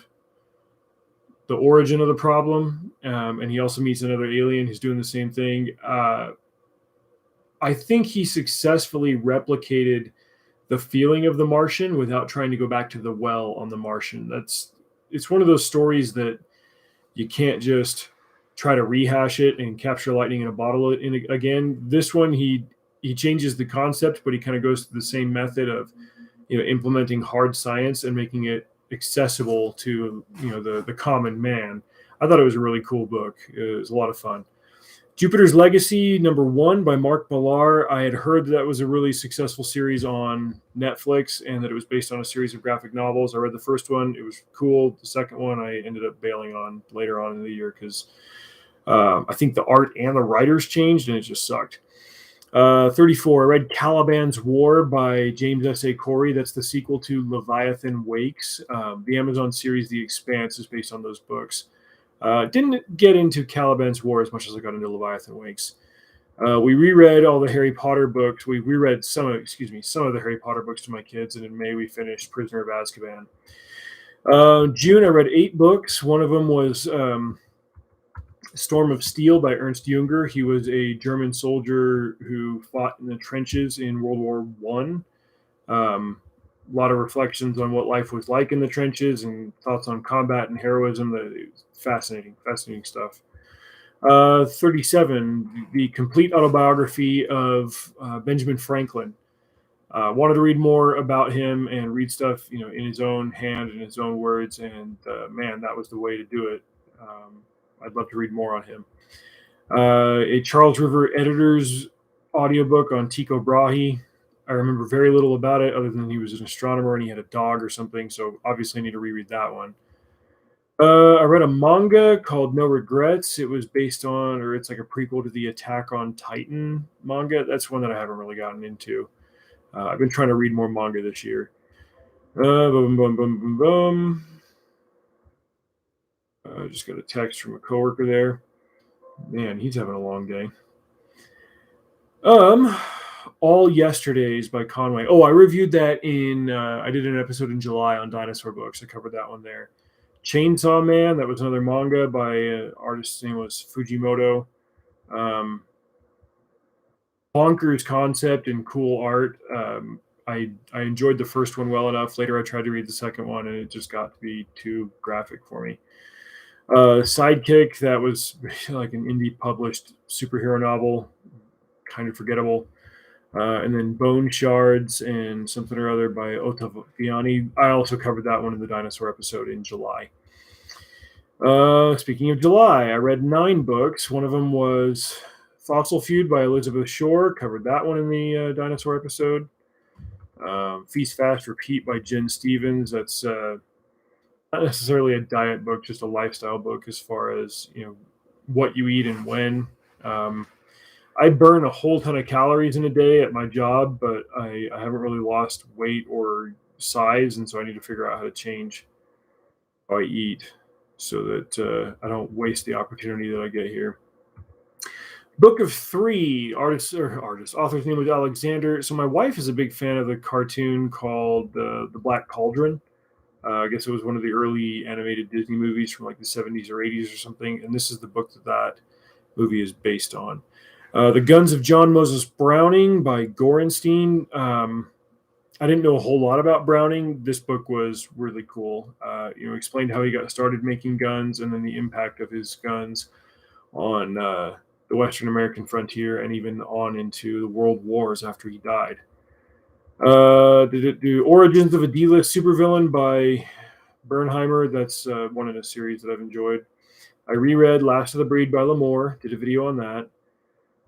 the origin of the problem. And he also meets another alien who's doing the same thing. I think he successfully replicated the feeling of The Martian without trying to go back to the well on The Martian. It's one of those stories that you can't just try to rehash it and capture lightning in a bottle again. This one, he changes the concept, but he kind of goes through the same method of implementing hard science and making it accessible to the common man. I thought it was a really cool book. It was a lot of fun. Jupiter's Legacy #1 by Mark Millar. I had heard that was a really successful series on Netflix and that it was based on a series of graphic novels. I read the first one. It was cool. The second one I ended up bailing on later on in the year because I think the art and the writers changed and it just sucked. 34. I read Caliban's War by James S.A. Corey. That's the sequel to Leviathan Wakes. The Amazon series The Expanse is based on those books. Didn't get into Caliban's War as much as I got into Leviathan Wakes. We reread all the Harry Potter books. We reread some of the Harry Potter books to my kids, and in May we finished Prisoner of Azkaban. June, I read 8 books. One of them was Storm of Steel by Ernst Junger. He was a German soldier who fought in the trenches in World War I. A lot of reflections on what life was like in the trenches and thoughts on combat and heroism. Fascinating stuff. 37, the complete autobiography of Benjamin Franklin. Wanted to read more about him and read stuff, in his own hand and his own words. And man, that was the way to do it. I'd love to read more on him. A Charles River editor's audiobook on Tycho Brahe. I remember very little about it other than he was an astronomer and he had a dog or something. So obviously I need to reread that one. I read a manga called No Regrets. It was based on, or it's like a prequel to the Attack on Titan manga. That's one that I haven't really gotten into. I've been trying to read more manga this year. I just got a text from a coworker there. Man, he's having a long day. All Yesterdays by Conway. Oh, I reviewed that I did an episode in July on dinosaur books. I covered that one there. Chainsaw Man, that was another manga by an artist's name was Fujimoto. Bonkers concept and cool art. I enjoyed the first one well enough. Later I tried to read the second one and it just got to be too graphic for me. Sidekick, that was like an indie published superhero novel, kind of forgettable. And then Bone Shards and something or other by Ottaviani. I also covered that one in the dinosaur episode in July. Speaking of July, I read 9 books. One of them was Fossil Feud by Elizabeth Shore. Covered that one in the dinosaur episode. Feast, Fast, Repeat by Jen Stevens. That's not necessarily a diet book, just a lifestyle book as far as what you eat and when. I burn a whole ton of calories in a day at my job, but I haven't really lost weight or size, and so I need to figure out how to change how I eat so that I don't waste the opportunity that I get here. Book of 3, author's name was Alexander. So my wife is a big fan of the cartoon called the Black Cauldron. I guess it was one of the early animated Disney movies from like the 70s or 80s or something, and this is the book that movie is based on. The Guns of John Moses Browning by Gorenstein. I didn't know a whole lot about Browning. This book was really cool. Explained how he got started making guns and then the impact of his guns on the Western American frontier and even on into the world wars after he died. The Origins of a D-List Supervillain by Bernheimer. That's one in a series that I've enjoyed. I reread Last of the Breed by Lamore. Did a video on that.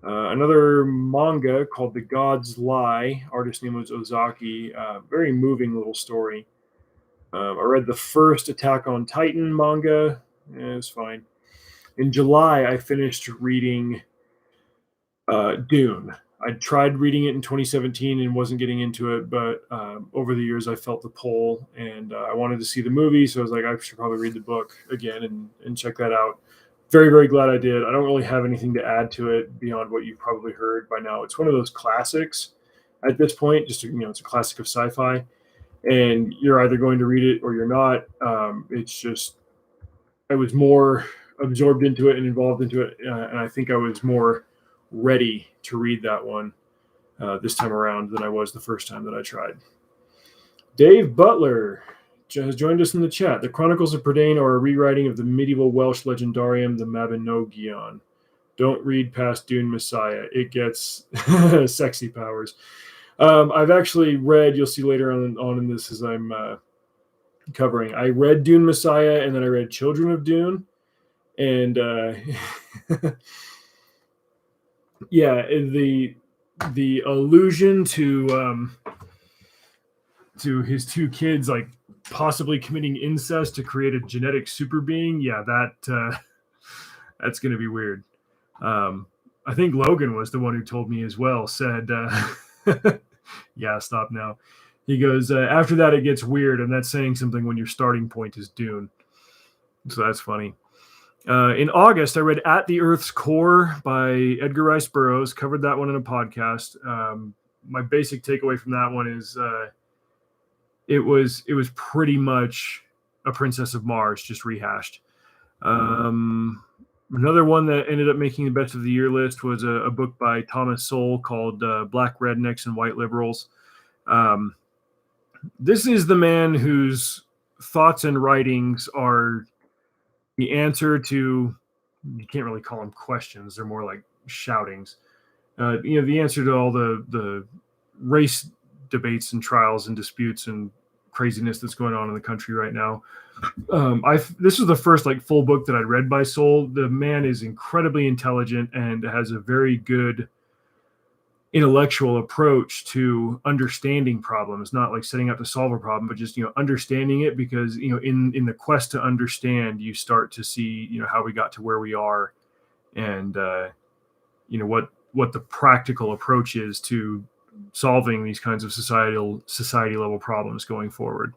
Another manga called The God's Lie. Artist name was Ozaki. Very moving little story. I read the first Attack on Titan manga. It was fine. In July, I finished reading Dune. I tried reading it in 2017 and wasn't getting into it, but over the years I felt the pull, and I wanted to see the movie, so I was like, I should probably read the book again and check that out. Very, very glad I did. I don't really have anything to add to it beyond what you've probably heard by now. It's one of those classics at this point. Just it's a classic of sci-fi, and you're either going to read it or you're not. It's just I was more absorbed into it and involved into it, and I think I was more ready to read that one this time around than I was the first time that I tried. Dave Butler has joined us in the chat. The Chronicles of Prydain are a rewriting of the medieval Welsh legendarium, the Mabinogion. Don't read past Dune Messiah. It gets sexy powers. I've actually read, you'll see later on in this as I'm covering, I read Dune Messiah and then I read Children of Dune. And yeah, the allusion to his two kids like possibly committing incest to create a genetic super being, yeah, that's going to be weird. I think Logan was the one who told me as well, said, yeah, stop now. He goes, after that it gets weird, and that's saying something when your starting point is Dune. So that's funny. In August, I read At the Earth's Core by Edgar Rice Burroughs, covered that one in a podcast. My basic takeaway from that one is it was pretty much a Princess of Mars, just rehashed. Another one that ended up making the best of the year list was a book by Thomas Sowell called Black Rednecks and White Liberals. This is the man whose thoughts and writings are the answer to, you can't really call them questions, they're more like shoutings. The answer to all the race debates and trials and disputes and craziness that's going on in the country right now. This was the first like full book that I'd read by Sowell. The man is incredibly intelligent and has a very good intellectual approach to understanding problems, not like setting out to solve a problem, but just understanding it, because in the quest to understand, you start to see how we got to where we are, and what the practical approach is to solving these kinds of society level problems going forward.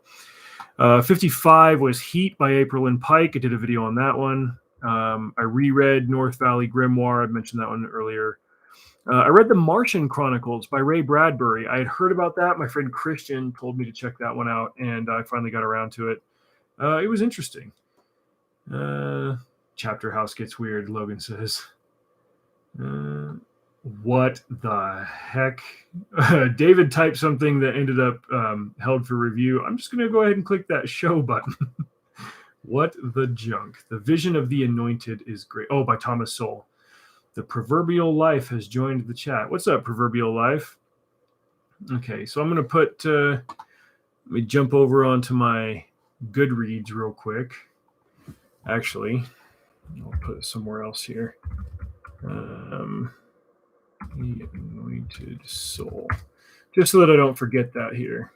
55 was Heat by April and Pike. I did a video on that one. I reread North Valley Grimoire. I mentioned that one earlier. I read The Martian Chronicles by Ray Bradbury. I had heard about that. My friend Christian told me to check that one out, and I finally got around to it. It was interesting. Chapter House gets weird, Logan says. What the heck? David typed something that ended up held for review. I'm just going to go ahead and click that show button. What the junk? The Vision of the Anointed is great. Oh, by Thomas Sowell. The Proverbial Life has joined the chat. What's up, Proverbial Life? Okay, so I'm going to put, let me jump over onto my Goodreads real quick. Actually, I'll put it somewhere else here. The Anointed Soul. Just so that I don't forget that here.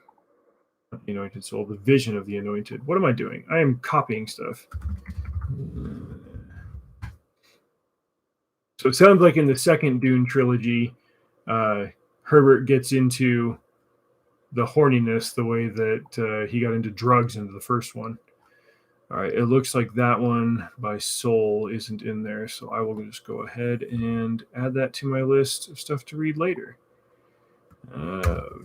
The Anointed Soul, the Vision of the Anointed. What am I doing? I am copying stuff. So it sounds like in the second Dune trilogy, Herbert gets into the horniness the way that he got into drugs into the first one. All right, it looks like that one by Sowell isn't in there, so I will just go ahead and add that to my list of stuff to read later.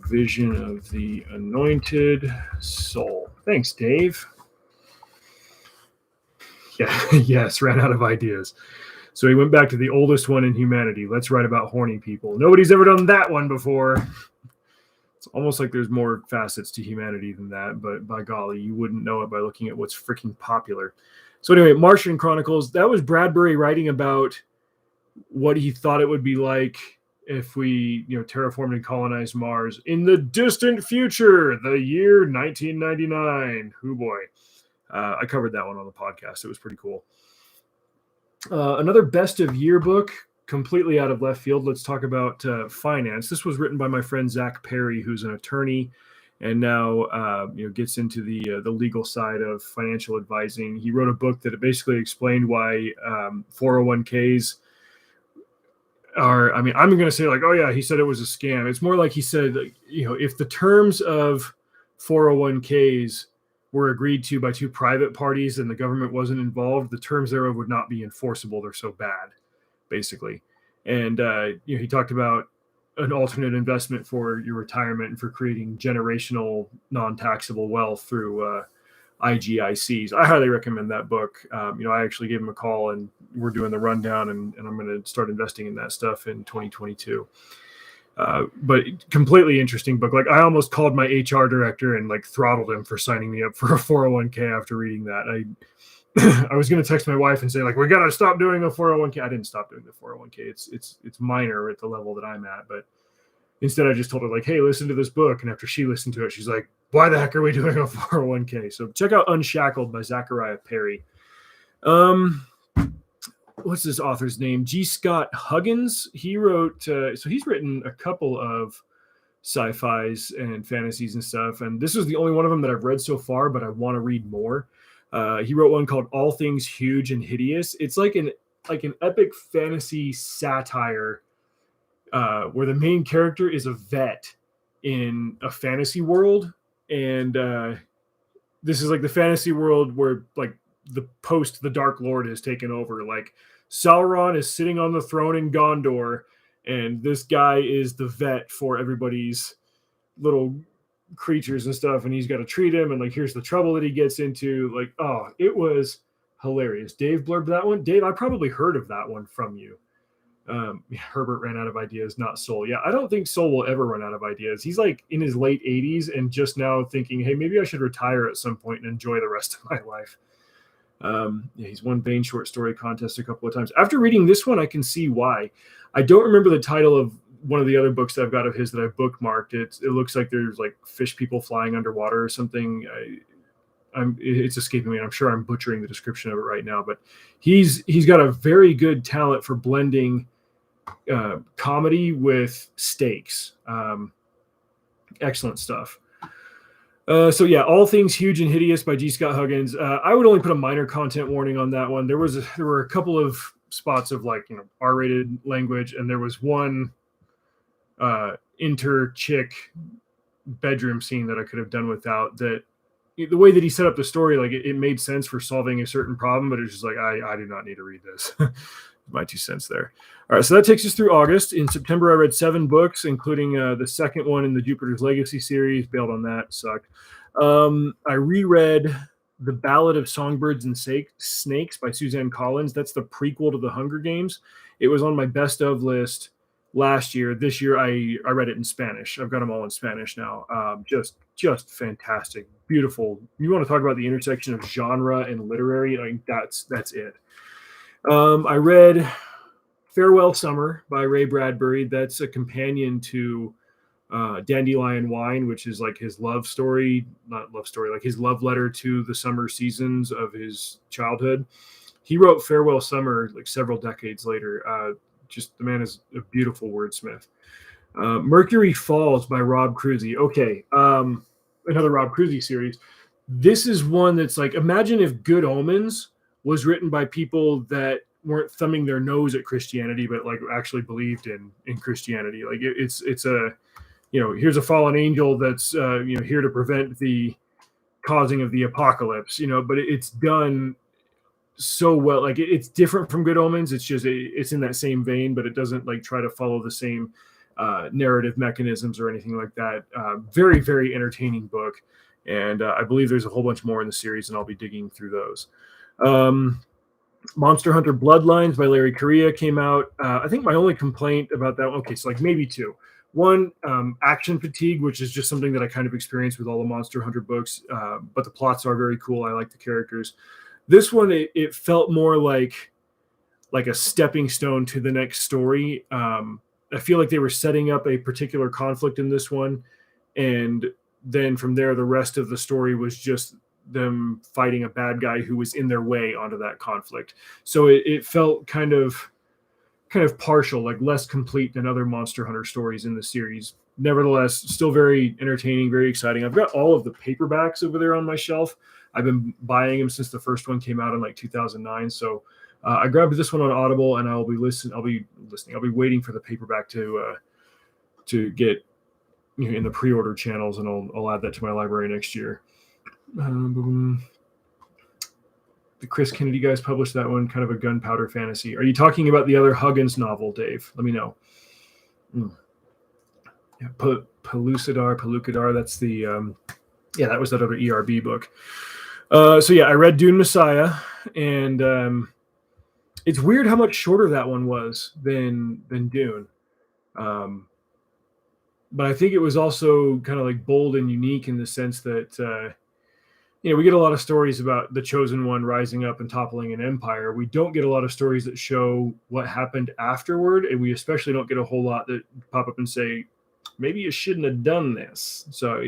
Vision of the Anointed Soul. Thanks, Dave. Yeah, yes, ran out of ideas. So he went back to the oldest one in humanity. Let's write about horny people. Nobody's ever done that one before. It's almost like there's more facets to humanity than that, but by golly, you wouldn't know it by looking at what's freaking popular. So anyway, Martian Chronicles, that was Bradbury writing about what he thought it would be like if we, terraformed and colonized Mars in the distant future, the year 1999. Oh boy. I covered that one on the podcast. It was pretty cool. Another best of year book, completely out of left field. Let's talk about finance. This was written by my friend Zach Perry, who's an attorney and now gets into the legal side of financial advising. He wrote a book that basically explained why 401ks are, I'm going to say like, oh yeah, he said it was a scam. It's more like he said, if the terms of 401ks were agreed to by two private parties and the government wasn't involved, the terms thereof would not be enforceable. They're so bad, basically. And he talked about an alternate investment for your retirement and for creating generational non-taxable wealth through IGICs. I highly recommend that book. I actually gave him a call and we're doing the rundown, and I'm going to start investing in that stuff in 2022. But completely interesting book. Like I almost called my HR director and like throttled him for signing me up for a 401k after reading that. I was going to text my wife and say like, we got to stop doing a 401k. I didn't stop doing the 401k. It's minor at the level that I'm at, but instead I just told her like, hey, listen to this book. And after she listened to it, she's like, why the heck are we doing a 401k? So check out Unshackled by Zachariah Perry. What's this author's name? G. Scott Huggins. He wrote, so he's written a couple of sci-fis and fantasies and stuff. And this is the only one of them that I've read so far, but I want to read more. He wrote one called All Things Huge and Hideous. It's like an epic fantasy satire where the main character is a vet in a fantasy world. And this is like the fantasy world where like the post the Dark Lord has taken over. Like Sauron is sitting on the throne in Gondor, and this guy is the vet for everybody's little creatures and stuff, and he's got to treat him, and like here's the trouble that he gets into. Like, oh, it was hilarious. Dave blurbed that one. Dave, I probably heard of that one from you. Herbert ran out of ideas, not Soul. Yeah, I don't think Soul will ever run out of ideas. He's like in his late 80s and just now thinking, hey, maybe I should retire at some point and enjoy the rest of my life. He's won Baen short story contest a couple of times. After reading this one, I can see why. I don't remember the title of one of the other books that I've got of his that I've bookmarked. It looks like there's like fish people flying underwater or something. It's escaping me, and I'm sure I'm butchering the description of it right now, but he's got a very good talent for blending comedy with stakes. Excellent stuff. So yeah, All Things Huge and Hideous by G. Scott Huggins. I would only put a minor content warning on that one. There were a couple of spots of like R-rated language, and there was one inter-chick bedroom scene that I could have done without. That the way that he set up the story, like it made sense for solving a certain problem, but it's just like I do not need to read this. My 2 cents there. All right, so that takes us through August. In September, I read 7 books, including the second one in the Jupiter's Legacy series. Bailed on that. Sucked. I reread The Ballad of Songbirds and Snakes by Suzanne Collins. That's the prequel to The Hunger Games. It was on my best of list last year. This year, I read it in Spanish. I've got them all in Spanish now. Just fantastic. Beautiful. You want to talk about the intersection of genre and literary? Like that's it. I read Farewell Summer by Ray Bradbury. That's a companion to Dandelion Wine, which is like his love story, like his love letter to the summer seasons of his childhood. He wrote Farewell Summer like several decades later. Just the man is a beautiful wordsmith. Mercury Falls by Rob Cruisey. Okay, another Rob Cruisey series. This is one that's like, imagine if Good Omens was written by people that weren't thumbing their nose at Christianity, but like actually believed in Christianity. Like it's a, here's a fallen angel that's, here to prevent the causing of the apocalypse, but it's done so well. Like it's different from Good Omens. It's just, it's in that same vein, but it doesn't like try to follow the same narrative mechanisms or anything like that. Very, very entertaining book. And I believe there's a whole bunch more in the series, and I'll be digging through those. Monster Hunter Bloodlines by Larry Correia came out. I think my only complaint about that one, okay, so like maybe 2. One, action fatigue, which is just something that I kind of experienced with all the Monster Hunter books, but the plots are very cool. I like the characters. This one, it felt more like a stepping stone to the next story. I feel like they were setting up a particular conflict in this one, and then from there, the rest of the story was just them fighting a bad guy who was in their way onto that conflict. So it felt kind of partial, like less complete than other Monster Hunter stories in the series. Nevertheless, still very entertaining, very exciting. I've got all of the paperbacks over there on my shelf. I've been buying them since the first one came out in like 2009. So I grabbed this one on Audible, and I'll be listening. I'll be waiting for the paperback to get in the pre-order channels, and I'll add that to my library next year. The Chris Kennedy guys published that one, kind of a gunpowder fantasy. Are you talking about the other Huggins novel, Dave? Let me know. Yeah, Pellucidar. That's the that was that other ERB book. So yeah, I read Dune Messiah, and it's weird how much shorter that one was than Dune. But I think it was also kind of like bold and unique in the sense that we get a lot of stories about the Chosen One rising up and toppling an empire. We don't get a lot of stories that show what happened afterward, and we especially don't get a whole lot that pop up and say, maybe you shouldn't have done this. So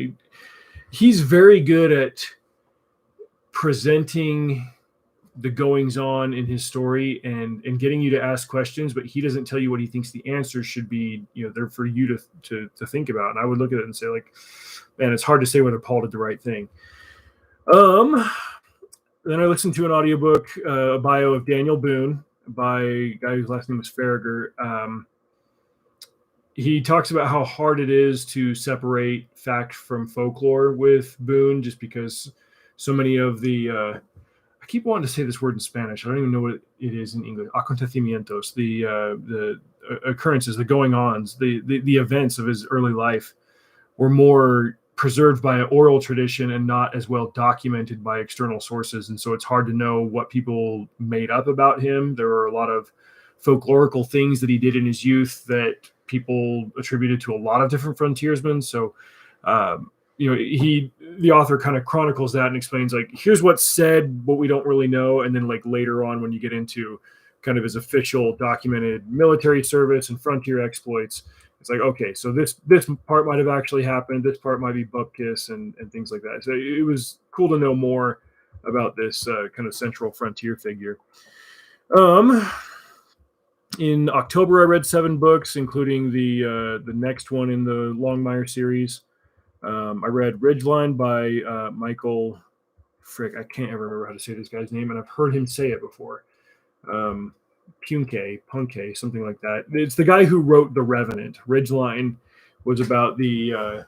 he's very good at presenting the goings on in his story and getting you to ask questions, but he doesn't tell you what he thinks the answers should be. They're for you to think about. And I would look at it and say, like, man, it's hard to say whether Paul did the right thing. Then I listened to an audiobook, a bio of Daniel Boone by a guy whose last name was Farragher. He talks about how hard it is to separate fact from folklore with Boone, just because so many of the I keep wanting to say this word in Spanish. I don't even know what it is in English. Acontecimientos, the occurrences, the going-ons, the events of his early life were more preserved by an oral tradition and not as well documented by external sources. And so it's hard to know what people made up about him. There were a lot of folklorical things that he did in his youth that people attributed to a lot of different frontiersmen. So, the author kind of chronicles that and explains, like, here's what's said, what we don't really know. And then, like, later on, when you get into kind of his official documented military service and frontier exploits, it's like, okay, so this part might have actually happened. This part might be bupkis and things like that. So it was cool to know more about this kind of central frontier figure. In October, I read 7 books, including the next one in the Longmire series. I read Ridgeline by Michael Frick. I can't ever remember how to say this guy's name, and I've heard him say it before. Punke, something like that. It's the guy who wrote The Revenant. Ridgeline was about the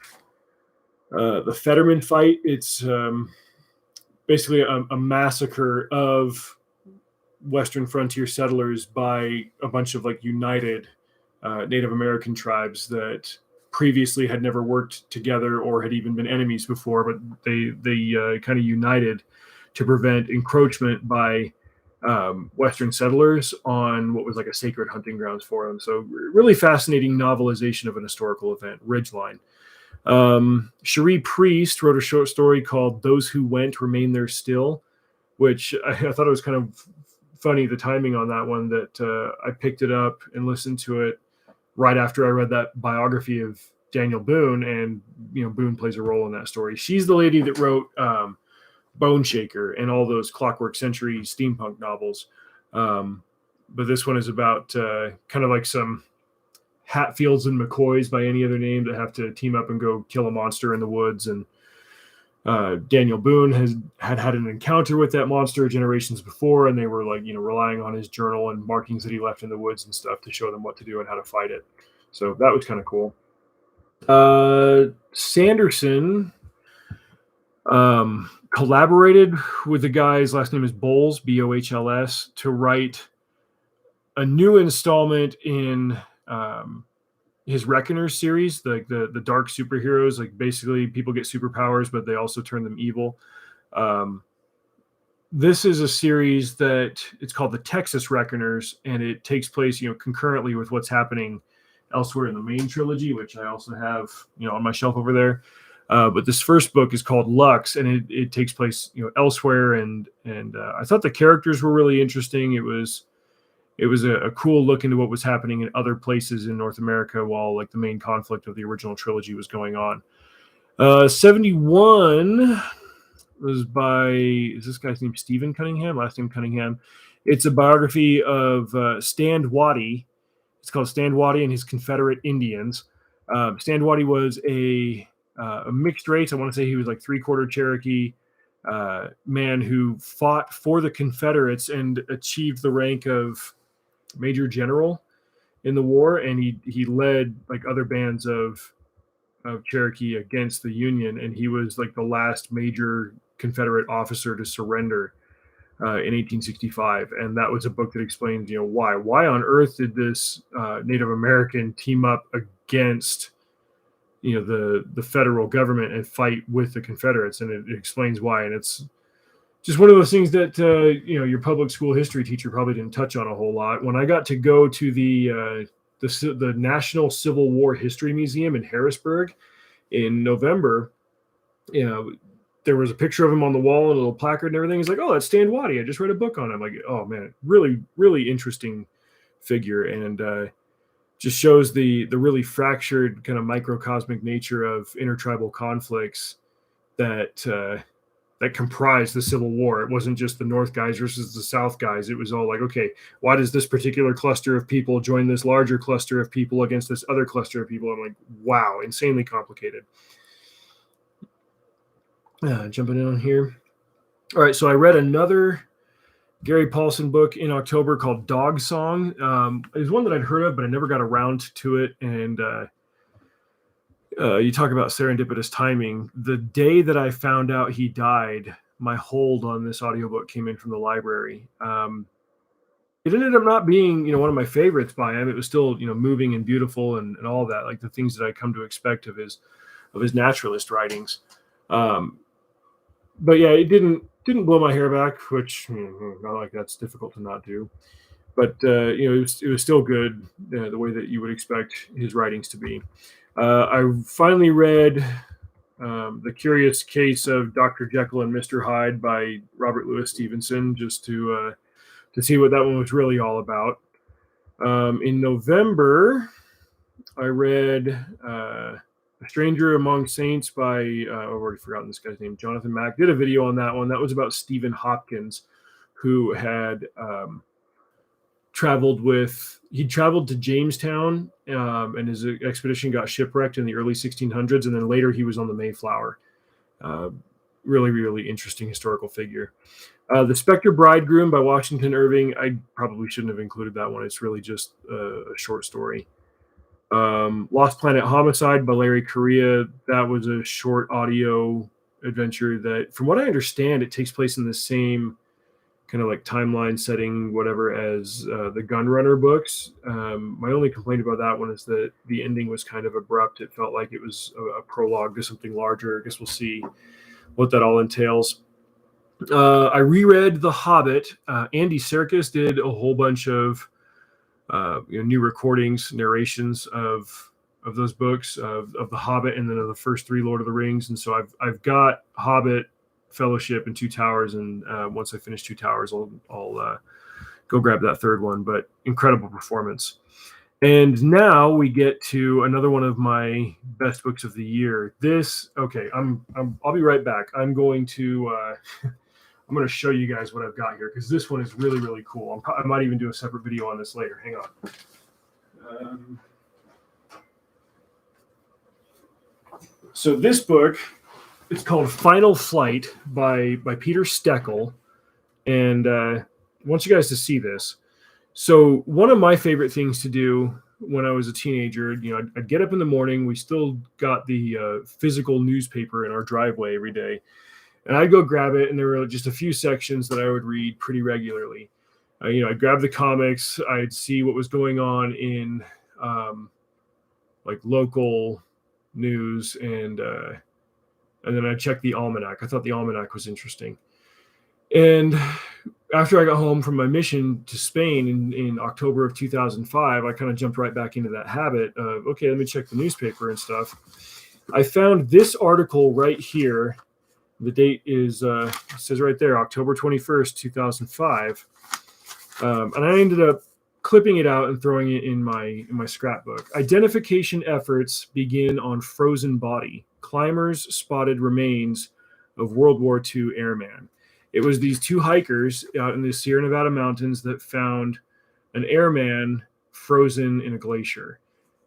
Fetterman fight. It's basically a massacre of Western frontier settlers by a bunch of like united Native American tribes that previously had never worked together or had even been enemies before, but they kind of united to prevent encroachment by Western settlers on what was like a sacred hunting grounds for them. So really fascinating novelization of an historical event, Ridgeline. Cherie Priest wrote a short story called Those Who Went Remain There Still, which I thought it was kind of funny, the timing on that one, that I picked it up and listened to it right after I read that biography of Daniel Boone, and Boone plays a role in that story. She's the lady that wrote Bone Shaker and all those Clockwork Century steampunk novels. But this one is about kind of like some Hatfields and McCoys by any other name that have to team up and go kill a monster in the woods. And Daniel Boone had an encounter with that monster generations before, and they were like, relying on his journal and markings that he left in the woods and stuff to show them what to do and how to fight it. So that was kind of cool. Sanderson collaborated with the guy's last name is Bohls, Bohls, to write a new installment in his Reckoners series, the dark superheroes. Like, basically people get superpowers, but they also turn them evil. This is a series that it's called the Texas Reckoners, and it takes place, concurrently with what's happening elsewhere in the main trilogy, which I also have, on my shelf over there. But this first book is called Lux, and it takes place, elsewhere. And I thought the characters were really interesting. It was a cool look into what was happening in other places in North America while like the main conflict of the original trilogy was going on. 71 was by, is this guy's name Stephen Cunningham? Last name Cunningham. It's a biography of Stand Watie. It's called Stand Watie and his Confederate Indians. Stand Watie was a mixed race. I want to say he was like 3/4 Cherokee man who fought for the Confederates and achieved the rank of Major General in the war. And he led like other bands of Cherokee against the Union. And he was like the last major Confederate officer to surrender in 1865. And that was a book that explains, why on earth did this Native American team up against the federal government and fight with the Confederates, and it explains why. And it's just one of those things that your public school history teacher probably didn't touch on a whole lot. When I got to go to the National Civil War History Museum in Harrisburg in November, there was a picture of him on the wall and a little placard and everything. He's like, "Oh, that's Stand Watie. I just read a book on him." Like, oh man, really, really interesting figure, and just shows the really fractured kind of microcosmic nature of intertribal conflicts that comprised the Civil War. It wasn't just the North guys versus the South guys. It was all like, okay, why does this particular cluster of people join this larger cluster of people against this other cluster of people? I'm like, wow, insanely complicated. Jumping in on here. All right, so I read another Gary Paulsen book in October called Dog Song. It was one that I'd heard of, but I never got around to it. And you talk about serendipitous timing. The day that I found out he died, my hold on this audiobook came in from the library. It ended up not being, one of my favorites by him. It was still, moving and beautiful and all of that, like the things that I come to expect of his naturalist writings. But yeah, it didn't blow my hair back, which not like that's difficult to not do. But it was still good, the way that you would expect his writings to be. I finally read The Curious Case of Dr. Jekyll and Mr. Hyde by Robert Louis Stevenson, just to see what that one was really all about. In November, I read A Stranger Among Saints by, I've already forgotten this guy's name, Jonathan Mack. Did a video on that one. That was about Stephen Hopkins, who had traveled to Jamestown, and his expedition got shipwrecked in the early 1600s, and then later he was on the Mayflower. Really, really interesting historical figure. The Specter Bridegroom by Washington Irving. I probably shouldn't have included that one. It's really just a short story. Lost Planet Homicide by Larry Correia. That was a short audio adventure that, from what I understand, it takes place in the same kind of like timeline setting, whatever, as the Gunrunner books. My only complaint about that one is that the ending was kind of abrupt. It felt like it was a prologue to something larger. I guess we'll see what that all entails. I reread The Hobbit. Andy Serkis did a whole bunch of new recordings, narrations of those books, of The Hobbit, and then of the first three Lord of the Rings. And so I've got Hobbit, Fellowship, and Two Towers. And once I finish Two Towers, I'll go grab that third one. But incredible performance. And now we get to another one of my best books of the year. I'll be right back. I'm going to show you guys what I've got here, because this one is really, really cool. I might even do a separate video on this later. Hang on. So this book, it's called Final Flight by Peter Steckel. And I want you guys to see this. So one of my favorite things to do when I was a teenager, I'd get up in the morning. We still got the physical newspaper in our driveway every day. And I'd go grab it, and there were just a few sections that I would read pretty regularly. I'd grab the comics. I'd see what was going on in like local news, and then I'd check the almanac. I thought the almanac was interesting. And after I got home from my mission to Spain in October of 2005, I kind of jumped right back into that habit of, okay, let me check the newspaper and stuff. I found this article right here. The date is, it says right there, October 21st, 2005. And I ended up clipping it out and throwing it in my scrapbook. Identification efforts begin on frozen body. Climbers spotted remains of World War II airman. It was these two hikers out in the Sierra Nevada mountains that found an airman frozen in a glacier.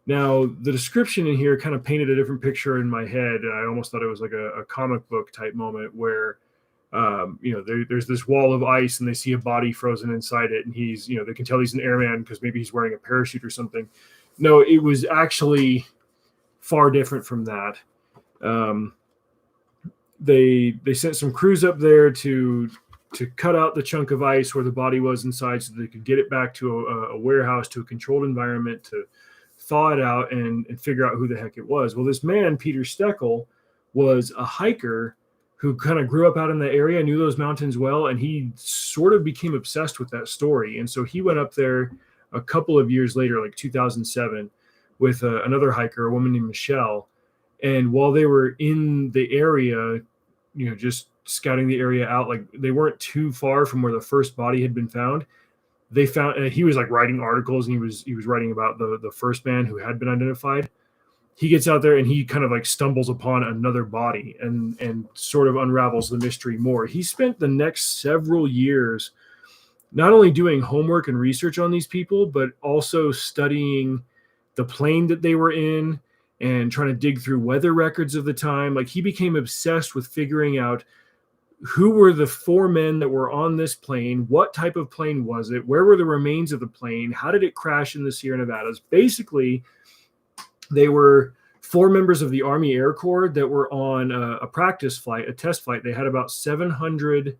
Now, the description in here kind of painted a different picture in my head. I almost thought it was like a comic book type moment where, there's this wall of ice and they see a body frozen inside it. And he's, they can tell he's an airman because maybe he's wearing a parachute or something. No, it was actually far different from that. They sent some crews up there to cut out the chunk of ice where the body was inside so they could get it back to a warehouse, to a controlled environment, to thaw it out and figure out who the heck it was. Well, this man, Peter Steckel, was a hiker who kind of grew up out in the area, knew those mountains well, and he sort of became obsessed with that story. And so he went up there a couple of years later, like 2007, with another hiker, a woman named Michelle. And while they were in the area, just scouting the area out, like they weren't too far from where the first body had been found. They found, and he was like writing articles, and he was writing about the first man who had been identified. He gets out there and he kind of like stumbles upon another body and sort of unravels the mystery more. He spent the next several years not only doing homework and research on these people, but also studying the plane that they were in and trying to dig through weather records of the time. Like he became obsessed with figuring out who were the four men that were on this plane, what type of plane was it, where were the remains of the plane, how did it crash in the Sierra Nevadas. Basically, they were four members of the Army Air Corps that were on a practice flight, a test flight. They had about 700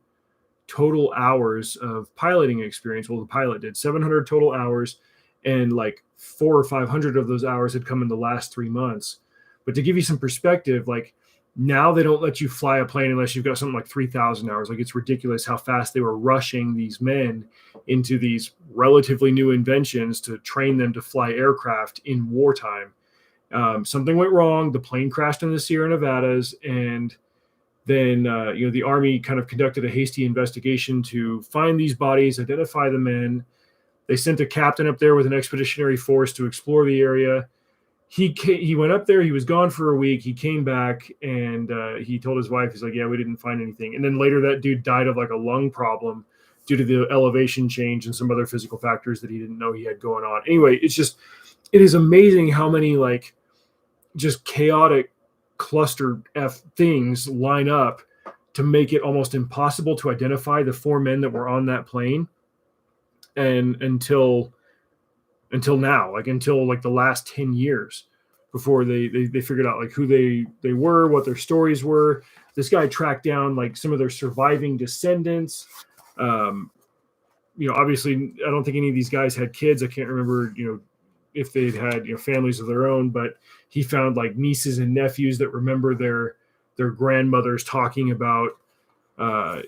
total hours of piloting experience. Well, the pilot did 700 total hours, and like 400 or 500 of those hours had come in the last 3 months. But to give you some perspective, like now they don't let you fly a plane unless you've got something like 3,000 hours. Like it's ridiculous how fast they were rushing these men into these relatively new inventions to train them to fly aircraft in wartime. Something went wrong. The plane crashed in the Sierra Nevadas, and then the Army kind of conducted a hasty investigation to find these bodies, identify the men. They sent a captain up there with an expeditionary force to explore the area. He went up there. He was gone for a week. He came back and he told his wife, he's like, yeah, we didn't find anything. And then later that dude died of like a lung problem due to the elevation change and some other physical factors that he didn't know he had going on. Anyway, it is amazing how many like just chaotic cluster F things line up to make it almost impossible to identify the four men that were on that plane. And until now, like until like the last 10 years before they figured out like who they were, what their stories were. This guy tracked down like some of their surviving descendants. Obviously I don't think any of these guys had kids. I can't remember, if they'd had families of their own, but he found like nieces and nephews that remember their grandmothers talking about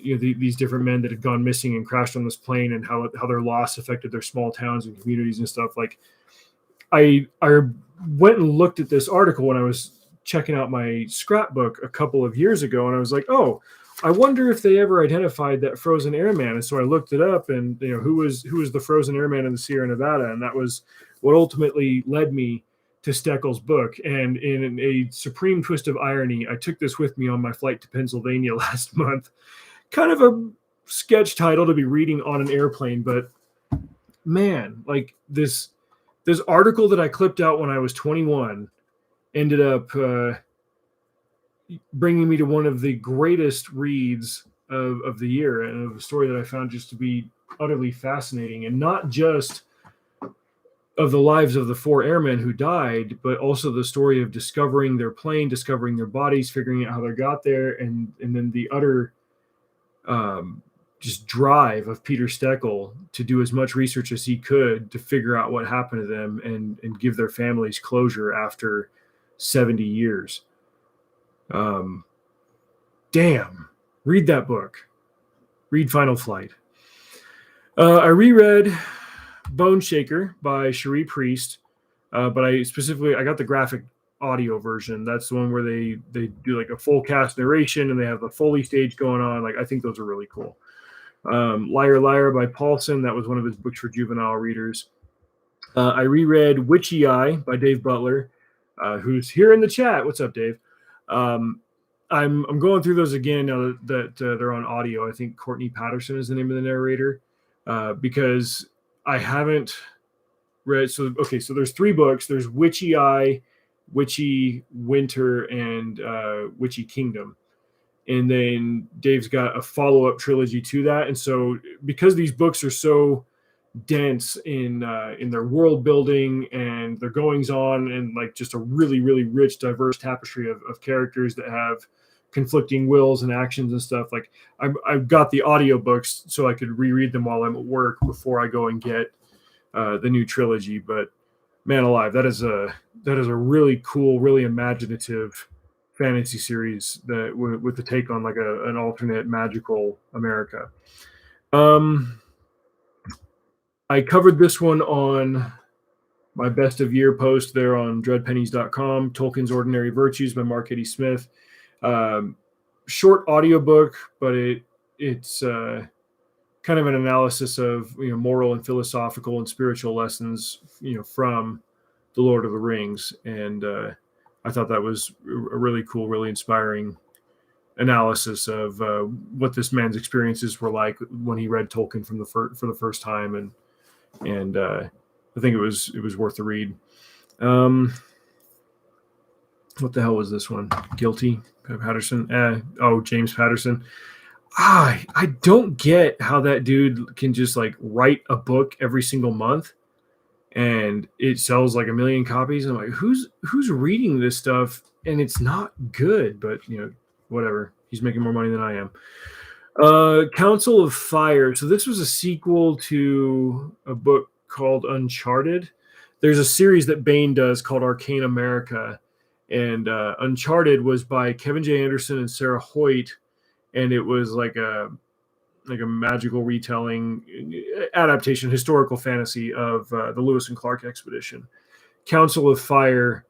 these different men that had gone missing and crashed on this plane, and how their loss affected their small towns and communities and stuff. Like I went and looked at this article when I was checking out my scrapbook a couple of years ago, and I was like, oh, I wonder if they ever identified that frozen airman. And so I looked it up, and who was the frozen airman in the Sierra Nevada, and that was what ultimately led me to Steckel's book. And in a supreme twist of irony, I took this with me on my flight to Pennsylvania last month. Kind of a sketch title to be reading on an airplane, but man, like this article that I clipped out when I was 21 ended up bringing me to one of the greatest reads of the year, and of a story that I found just to be utterly fascinating, and not just of the lives of the four airmen who died, but also the story of discovering their plane, discovering their bodies, figuring out how they got there, and then the utter just drive of Peter Steckel to do as much research as he could to figure out what happened to them and give their families closure after 70 years. Damn, read that book. Read Final Flight. I reread Bone Shaker by Cherie Priest, but I got the graphic audio version. That's the one where they do like a full cast narration and they have the Foley stage going on. Like, I think those are really cool. Liar Liar by Paulsen. That was one of his books for juvenile readers. I reread Witchy Eye by Dave Butler, who's here in the chat. What's up, Dave? I'm going through those again now that they're on audio. I think Courtney Patterson is the name of the narrator, because I haven't read. So there's 3 books. There's Witchy Eye, Witchy Winter, and Witchy Kingdom. And then Dave's got a follow-up trilogy to that. And so because these books are so dense in their world building and their goings on, and like just a really, really rich, diverse tapestry of characters that have conflicting wills and actions and stuff, like I've got the audiobooks so I could reread them while I'm at work before I go and get the new trilogy. But man alive, that is a really cool, really imaginative fantasy series that with the take on like an alternate magical America. I covered this one on my best of year post there on dreadpennies.com, Tolkien's Ordinary Virtues by Mark Eddy Smith. Short audiobook, but it's kind of an analysis of moral and philosophical and spiritual lessons from the Lord of the Rings, and I thought that was a really cool, really inspiring analysis of what this man's experiences were like when he read Tolkien for the first time, and I think it was worth the read. What the hell was this one? Guilty, Patterson. James Patterson. I don't get how that dude can just like write a book every single month and it sells like 1 million copies. I'm like, who's reading this stuff? And it's not good, but whatever. He's making more money than I am. Council of Fire. So this was a sequel to a book called Uncharted. There's a series that Bain does called Arcane America, and Uncharted was by Kevin J. Anderson and Sarah Hoyt, and it was like a magical retelling, adaptation, historical fantasy of the Lewis and Clark expedition. Council of Fire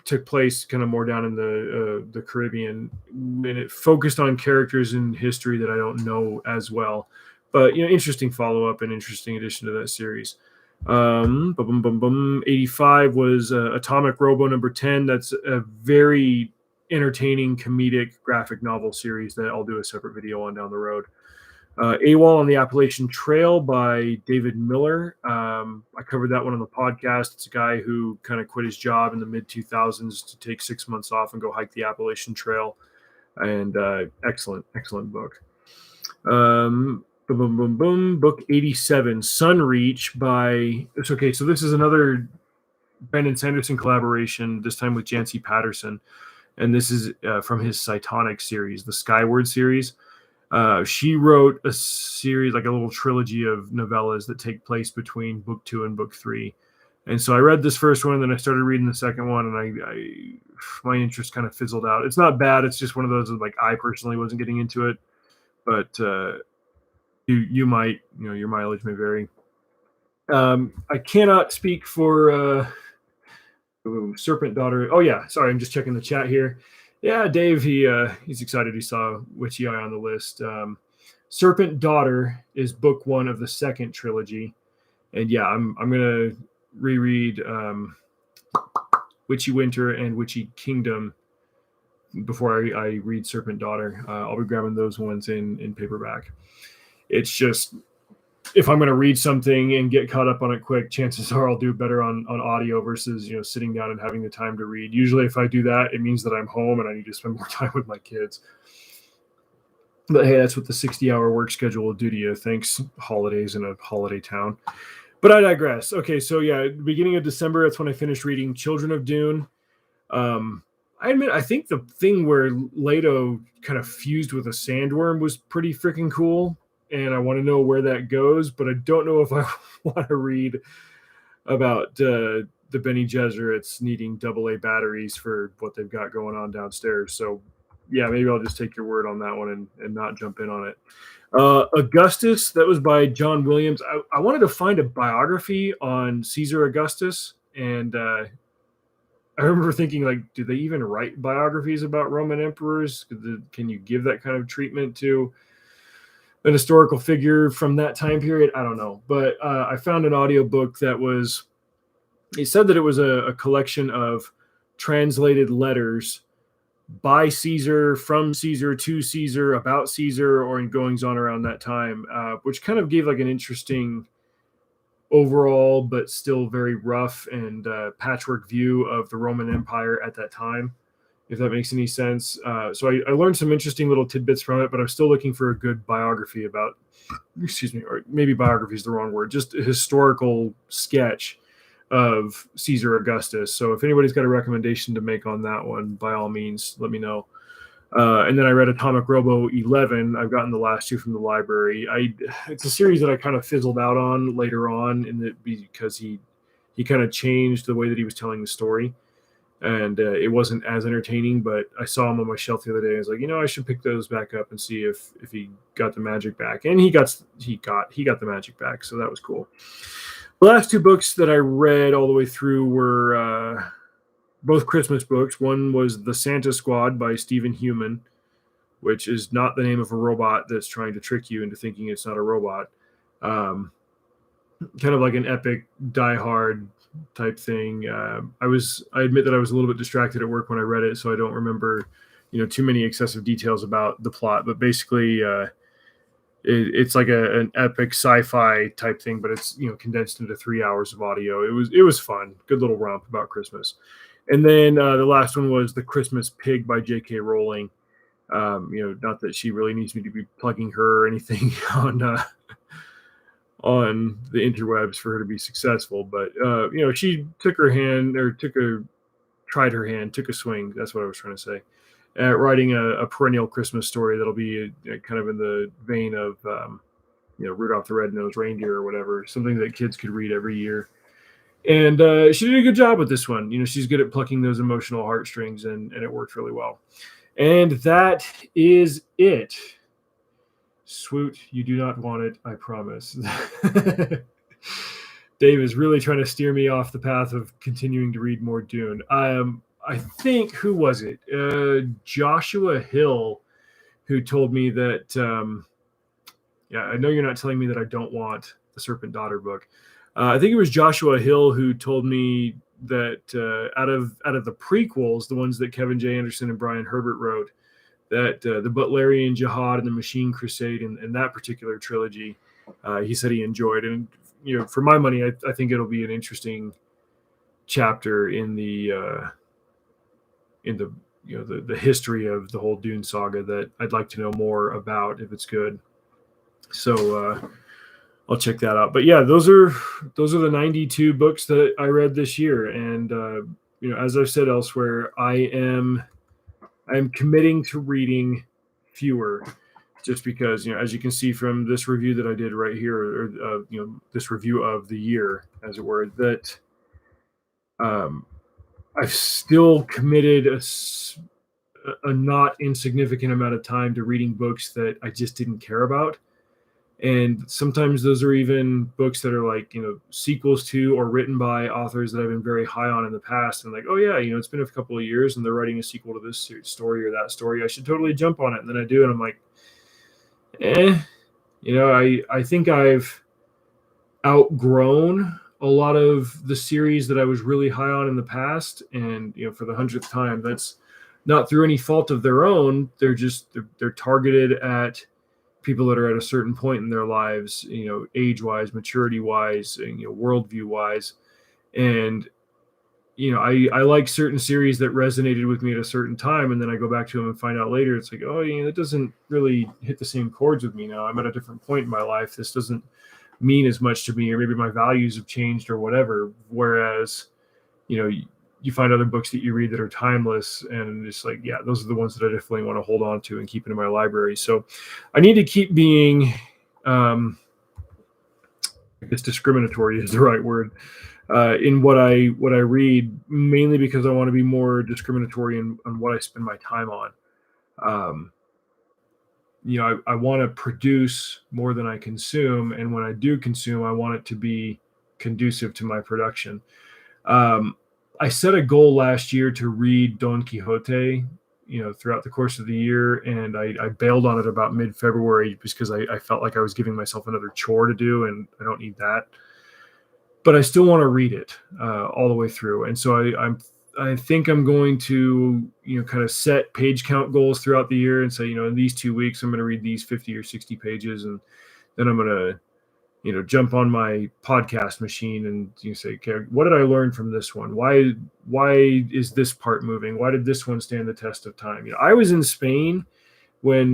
took place kind of more down in the Caribbean, and it focused on characters in history that I don't know as well, but interesting follow-up and interesting addition to that series. 85 was Atomic Robo number 10. That's a very entertaining comedic graphic novel series that I'll do a separate video on down the road. AWOL on the Appalachian Trail by David Miller. I covered that one on the podcast. It's a guy who kind of quit his job in the mid-2000s to take 6 months off and go hike the Appalachian Trail. And excellent book. Book 87, Sunreach by... Okay, so this is another Brandon Sanderson collaboration, this time with Jancy Patterson. And this is from his Cytonic series, the Skyward series. She wrote a series, like a little trilogy of novellas that take place between book 2 and book 3. And so I read this first one, and then I started reading the second one, and my interest kind of fizzled out. It's not bad. It's just one of those that, like, I personally wasn't getting into it, but you might, your mileage may vary. I cannot speak for Serpent Daughter. Oh yeah, sorry, I'm just checking the chat here. Yeah, Dave, he's excited he saw Witchy Eye on the list. Serpent Daughter is book 1 of the second trilogy, and yeah, I'm gonna reread Witchy Winter and Witchy Kingdom before I read Serpent Daughter. I'll be grabbing those ones in paperback. It's just, if I'm going to read something and get caught up on it quick, chances are I'll do better on audio versus, sitting down and having the time to read. Usually if I do that, it means that I'm home and I need to spend more time with my kids. But hey, that's what the 60-hour work schedule will do to you. Thanks, holidays in a holiday town. But I digress. Okay, so yeah, beginning of December, that's when I finished reading Children of Dune. I admit, I think the thing where Leto kind of fused with a sandworm was pretty freaking cool. And I want to know where that goes, but I don't know if I want to read about the Bene Gesserits needing AA batteries for what they've got going on downstairs. So, yeah, maybe I'll just take your word on that one and not jump in on it. Augustus, that was by John Williams. I wanted to find a biography on Caesar Augustus, and I remember thinking, like, do they even write biographies about Roman emperors? Can you give that kind of treatment to an historical figure from that time period? I don't know. But I found an audiobook that was, it said that it was a collection of translated letters by Caesar, from Caesar, to Caesar, about Caesar, or in goings on around that time, which kind of gave like an interesting overall, but still very rough and patchwork view of the Roman Empire at that time, if that makes any sense. So I learned some interesting little tidbits from it, but I'm still looking for a good biography about, excuse me, or maybe biography is the wrong word, just a historical sketch of Caesar Augustus. So if anybody's got a recommendation to make on that one, by all means, let me know. And then I read Atomic Robo 11. I've gotten the last two from the library. It's a series that I kind of fizzled out on later on, because he kind of changed the way that he was telling the story, and it wasn't as entertaining. But I saw him on my shelf the other day. I was like, I should pick those back up and see if he got the magic back. And he got the magic back, so that was cool. The last two books that I read all the way through were both Christmas books. One was The Santa Squad by Stephen Heumann, which is not the name of a robot that's trying to trick you into thinking it's not a robot. Kind of like an epic Die Hard type thing. I admit that I was a little bit distracted at work when I read it, so I don't remember, too many excessive details about the plot. But basically, it's like an epic sci-fi type thing, but it's condensed into 3 hours of audio. It was fun, good little romp about Christmas. And then the last one was The Christmas Pig by Jk Rowling. Not that she really needs me to be plugging her or anything on the interwebs for her to be successful, but she took a swing. That's what I was trying to say. Writing a perennial Christmas story that'll be kind of in the vein of Rudolph the Red-Nosed Reindeer or whatever, something that kids could read every year. And she did a good job with this one. She's good at plucking those emotional heartstrings, and it worked really well. And that is it. Swoot, you do not want it, I promise. Dave is really trying to steer me off the path of continuing to read more Dune. I think, who was it? Joshua Hill, who told me that, I know you're not telling me that I don't want the Serpent Daughter book. I think it was Joshua Hill who told me that out of the prequels, the ones that Kevin J. Anderson and Brian Herbert wrote, that the Butlerian Jihad and the Machine Crusade and that particular trilogy, he said he enjoyed. And for my money, I think it'll be an interesting chapter in the history of the whole Dune saga that I'd like to know more about if it's good. So I'll check that out. But yeah, those are the 92 books that I read this year. And as I've said elsewhere, I am committing to reading fewer, just because as you can see from this review that I did right here, or this review of the year, as it were, that I've still committed a not insignificant amount of time to reading books that I just didn't care about. And sometimes those are even books that are like, sequels to or written by authors that I've been very high on in the past. And like, oh yeah, it's been a couple of years and they're writing a sequel to this story or that story. I should totally jump on it. And then I do. And I'm like, I think I've outgrown a lot of the series that I was really high on in the past. And, for the 100th time, that's not through any fault of their own. They're targeted at people that are at a certain point in their lives, age-wise, maturity-wise, and worldview-wise. And I like certain series that resonated with me at a certain time, and then I go back to them and find out later it's like, oh, that doesn't really hit the same chords with me now. I'm at a different point in my life. This doesn't mean as much to me, or maybe my values have changed or whatever. Whereas, you find other books that you read that are timeless, and it's like, yeah, those are the ones that I definitely want to hold on to and keep in my library. So I need to keep being, I guess discriminatory is the right word, in what I read, mainly because I want to be more discriminatory on what I spend my time on. I want to produce more than I consume. And when I do consume, I want it to be conducive to my production. I set a goal last year to read Don Quixote, throughout the course of the year. And I bailed on it about mid-February just because I felt like I was giving myself another chore to do, and I don't need that. But I still want to read it all the way through. And so I think I'm going to, kind of set page count goals throughout the year and say, in these 2 weeks, I'm going to read these 50 or 60 pages. And then I'm going to, jump on my podcast machine and say, okay, what did I learn from this one? Why is this part moving? Why did this one stand the test of time? I was in Spain when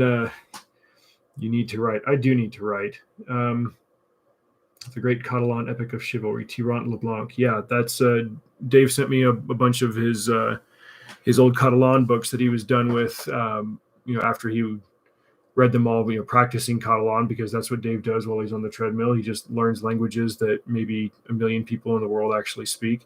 you need to write. I do need to write. The Great Catalan Epic of Chivalry, Tirant LeBlanc. Yeah, that's Dave sent me a bunch of his old Catalan books that he was done with, after he read them all, practicing Catalan, because that's what Dave does while he's on the treadmill. He just learns languages that maybe a million people in the world actually speak.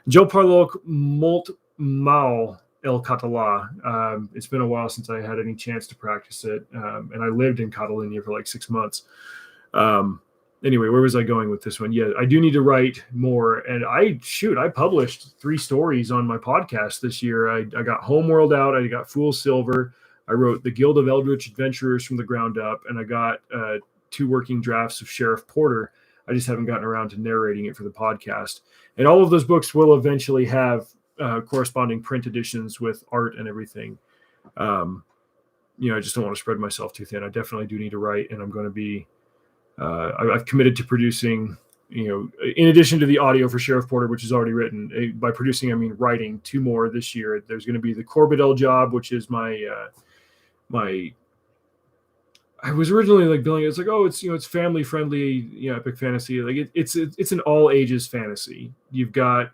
Jo parlo molt mal el català. It's been a while since I had any chance to practice it, and I lived in Catalonia for like 6 months. Anyway, where was I going with this one? Yeah, I do need to write more. And I published 3 stories on my podcast this year. I got Homeworld out. I got Fool Silver. I wrote The Guild of Eldritch Adventurers from the ground up. And I got 2 working drafts of Sheriff Porter. I just haven't gotten around to narrating it for the podcast. And all of those books will eventually have corresponding print editions with art and everything. I just don't want to spread myself too thin. I definitely do need to write, and I'm going to be I've committed to producing, in addition to the audio for Sheriff Porter, which is already written. By producing, I mean writing 2 more this year. There's going to be the Corbidel job, which is my I was originally like billing it. It's like, oh, it's family friendly, epic fantasy. Like it's an all ages fantasy. You've got,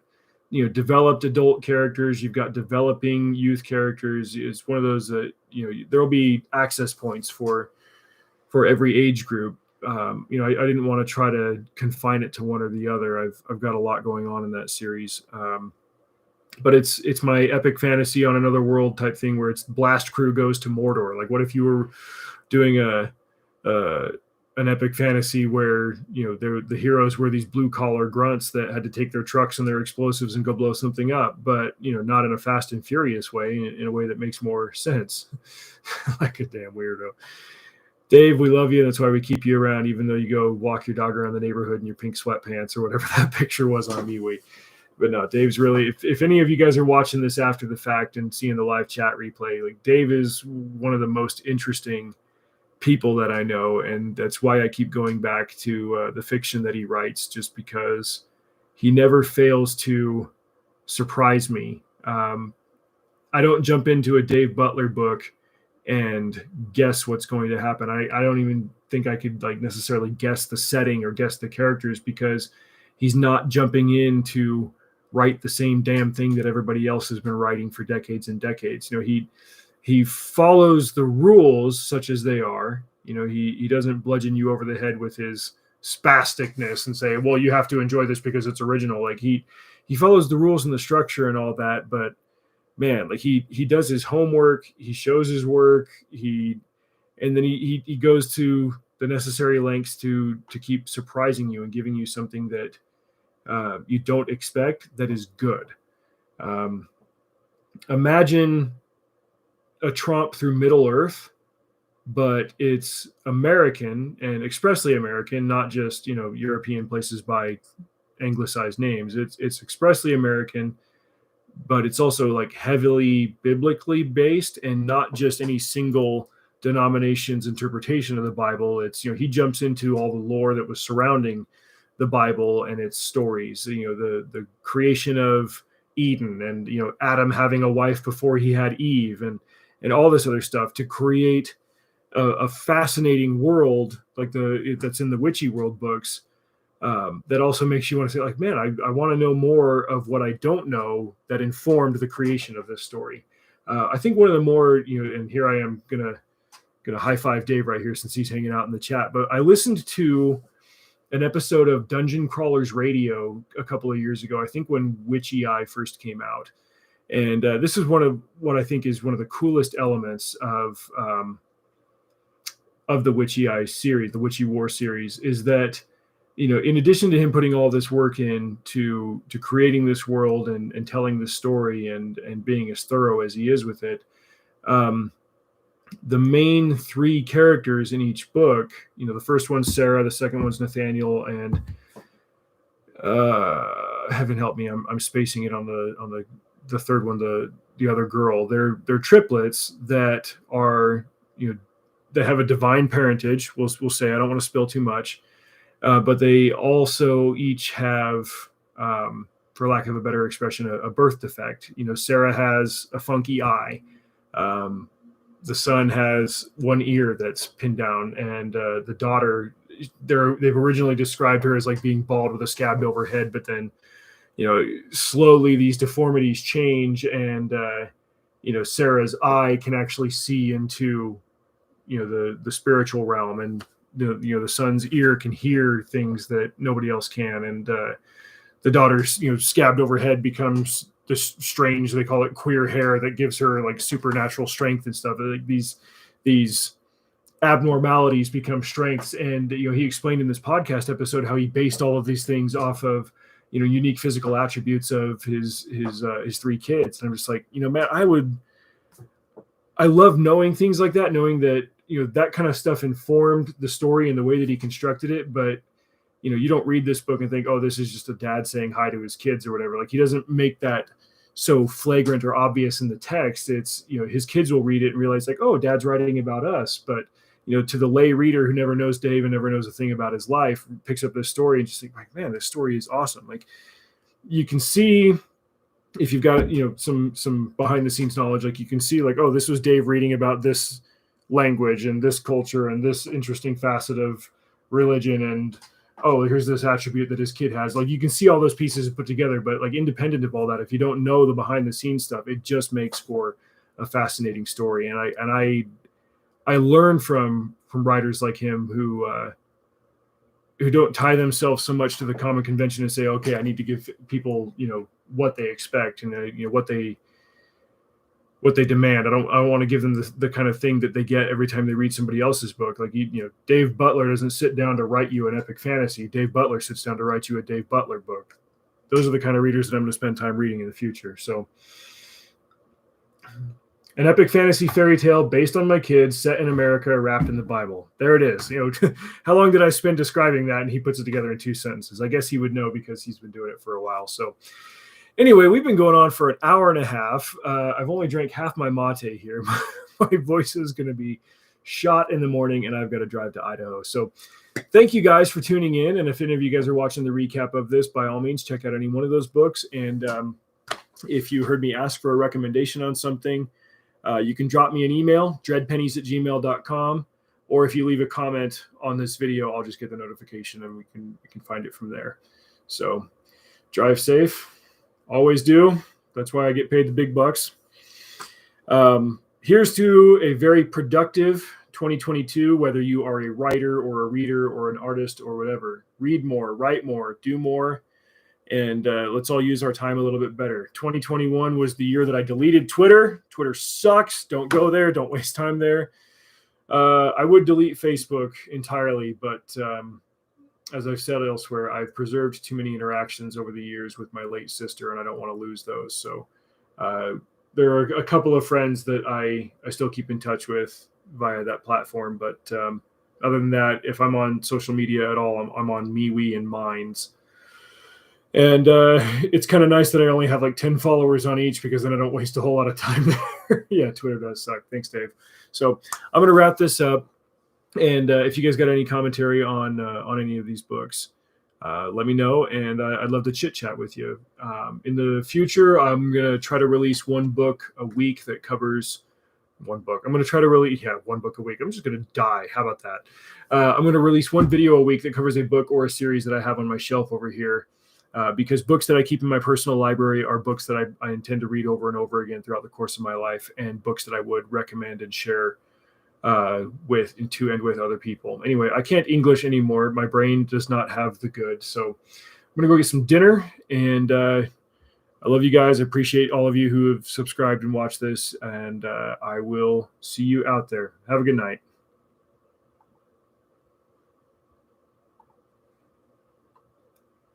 developed adult characters. You've got developing youth characters. It's one of those that, there will be access points for every age group. I didn't want to try to confine it to one or the other. I've got a lot going on in that series. But it's my epic fantasy on another world type thing where it's Blast Crew goes to Mordor. Like, what if you were doing an epic fantasy where, the heroes were these blue collar grunts that had to take their trucks and their explosives and go blow something up, but, not in a Fast and Furious way, in a way that makes more sense. Like a damn weirdo. Dave, we love you. That's why we keep you around, even though you go walk your dog around the neighborhood in your pink sweatpants or whatever that picture was on MeWe. But no, Dave's really, if any of you guys are watching this after the fact and seeing the live chat replay, like Dave is one of the most interesting people that I know. And that's why I keep going back to the fiction that he writes, just because he never fails to surprise me. I don't jump into a Dave Butler book and guess what's going to happen. I don't even think I could necessarily guess the setting or guess the characters, because he's not jumping in to write the same damn thing that everybody else has been writing for decades and decades. He follows the rules such as they are. He doesn't bludgeon you over the head with his spasticness and say, well, you have to enjoy this because it's original. Like he follows the rules and the structure and all that, but man, like he does his homework, he shows his work, and then he goes to the necessary lengths to keep surprising you and giving you something that you don't expect that is good. Imagine a Tromp through Middle Earth, but it's American and expressly American, not just European places by anglicized names. It's expressly American, but it's also heavily biblically based and not just any single denomination's interpretation of the Bible. It's, he jumps into all the lore that was surrounding the Bible and its stories, the creation of Eden and, Adam having a wife before he had Eve and all this other stuff to create a fascinating world that's in the Witchy World books. That also makes you want to say, man, I want to know more of what I don't know that informed the creation of this story. I think one of the more, and here I am gonna high five Dave right here since he's hanging out in the chat. But I listened to an episode of Dungeon Crawlers Radio a couple of years ago, I think when Witchy Eye first came out, And this is one of what I think is one of the coolest elements of the Witchy Eye series, the Witchy War series, is that, in addition to him putting all this work in to creating this world and telling this story and being as thorough as he is with it, the main three characters in each book, the first one's Sarah, the second one's Nathaniel, and heaven help me, I'm spacing it on the third one, the other girl. They're triplets that are, they have a divine parentage. We'll say, I don't want to spill too much. But they also each have, for lack of a better expression, a birth defect. Sarah has a funky eye. The son has one ear that's pinned down, and the daughter, they've originally described her as like being bald with a scab over her head, but then, slowly these deformities change, and Sarah's eye can actually see into, the spiritual realm, and the son's ear can hear things that nobody else can, and the daughter's scabbed overhead becomes this strange, they call it queer hair, that gives her like supernatural strength and stuff. Like these abnormalities become strengths, and he explained in this podcast episode how he based all of these things off of unique physical attributes of his three kids. And I'm just like, man, I love knowing things like that, knowing that that kind of stuff informed the story and the way that he constructed it. But you don't read this book and think, oh, this is just a dad saying hi to his kids or whatever. Like, he doesn't make that so flagrant or obvious in the text. It's his kids will read it and realize like, oh, dad's writing about us. But to the lay reader who never knows Dave and never knows a thing about his life, picks up this story and just think like, man, this story is awesome. Like, you can see, if you've got some behind the scenes knowledge, like you can see like, oh, this was Dave reading about this language and this culture and this interesting facet of religion, and oh, here's this attribute that his kid has. Like, you can see all those pieces put together, but like, independent of all that, if you don't know the behind the scenes stuff, it just makes for a fascinating story. And I learn from writers like him who don't tie themselves so much to the common convention and say, okay, I need to give people what they expect and what they demand. I don't want to give them the kind of thing that they get every time they read somebody else's book. Like, Dave Butler doesn't sit down to write you an epic fantasy. Dave Butler sits down to write you a Dave Butler book. Those are the kind of readers that I'm going to spend time reading in the future. So, an epic fantasy fairy tale based on my kids, set in America, wrapped in the Bible. There it is. How long did I spend describing that? And he puts it together in 2 sentences. I guess he would know because he's been doing it for a while. So, anyway, we've been going on for an hour and a half. I've only drank half my mate here. My voice is going to be shot in the morning, and I've got to drive to Idaho. So thank you guys for tuning in. And if any of you guys are watching the recap of this, by all means, check out any one of those books. And if you heard me ask for a recommendation on something, you can drop me an email, dreadpennies@gmail.com. Or if you leave a comment on this video, I'll just get the notification and we can find it from there. So drive safe. Always do. That's why I get paid the big bucks. Here's to a very productive 2022, whether you are a writer or a reader or an artist or whatever. Read more, write more, do more, and let's all use our time a little bit better. 2021 was the year that I deleted Twitter. Twitter sucks. Don't go there. Don't waste time there. I would delete Facebook entirely, but as I've said elsewhere, I've preserved too many interactions over the years with my late sister, and I don't want to lose those. So there are a couple of friends that I still keep in touch with via that platform. But other than that, if I'm on social media at all, I'm on MeWe and Minds. And it's kind of nice that I only have like 10 followers on each, because then I don't waste a whole lot of time there. Yeah, Twitter does suck. Thanks, Dave. So I'm going to wrap this up. And if you guys got any commentary on any of these books, let me know. And I'd love to chit chat with you. In the future, I'm going to try to release one book a week that covers one book. I'm going to try to release, one book a week. I'm just going to die. How about that? I'm going to release one video a week that covers a book or a series that I have on my shelf over here. Because books that I keep in my personal library are books that I intend to read over and over again throughout the course of my life, and books that I would recommend and share with other people. Anyway, I can't English anymore. My brain does not have the good. So I'm going to go get some dinner, and I love you guys. I appreciate all of you who have subscribed and watched this, and I will see you out there. Have a good night.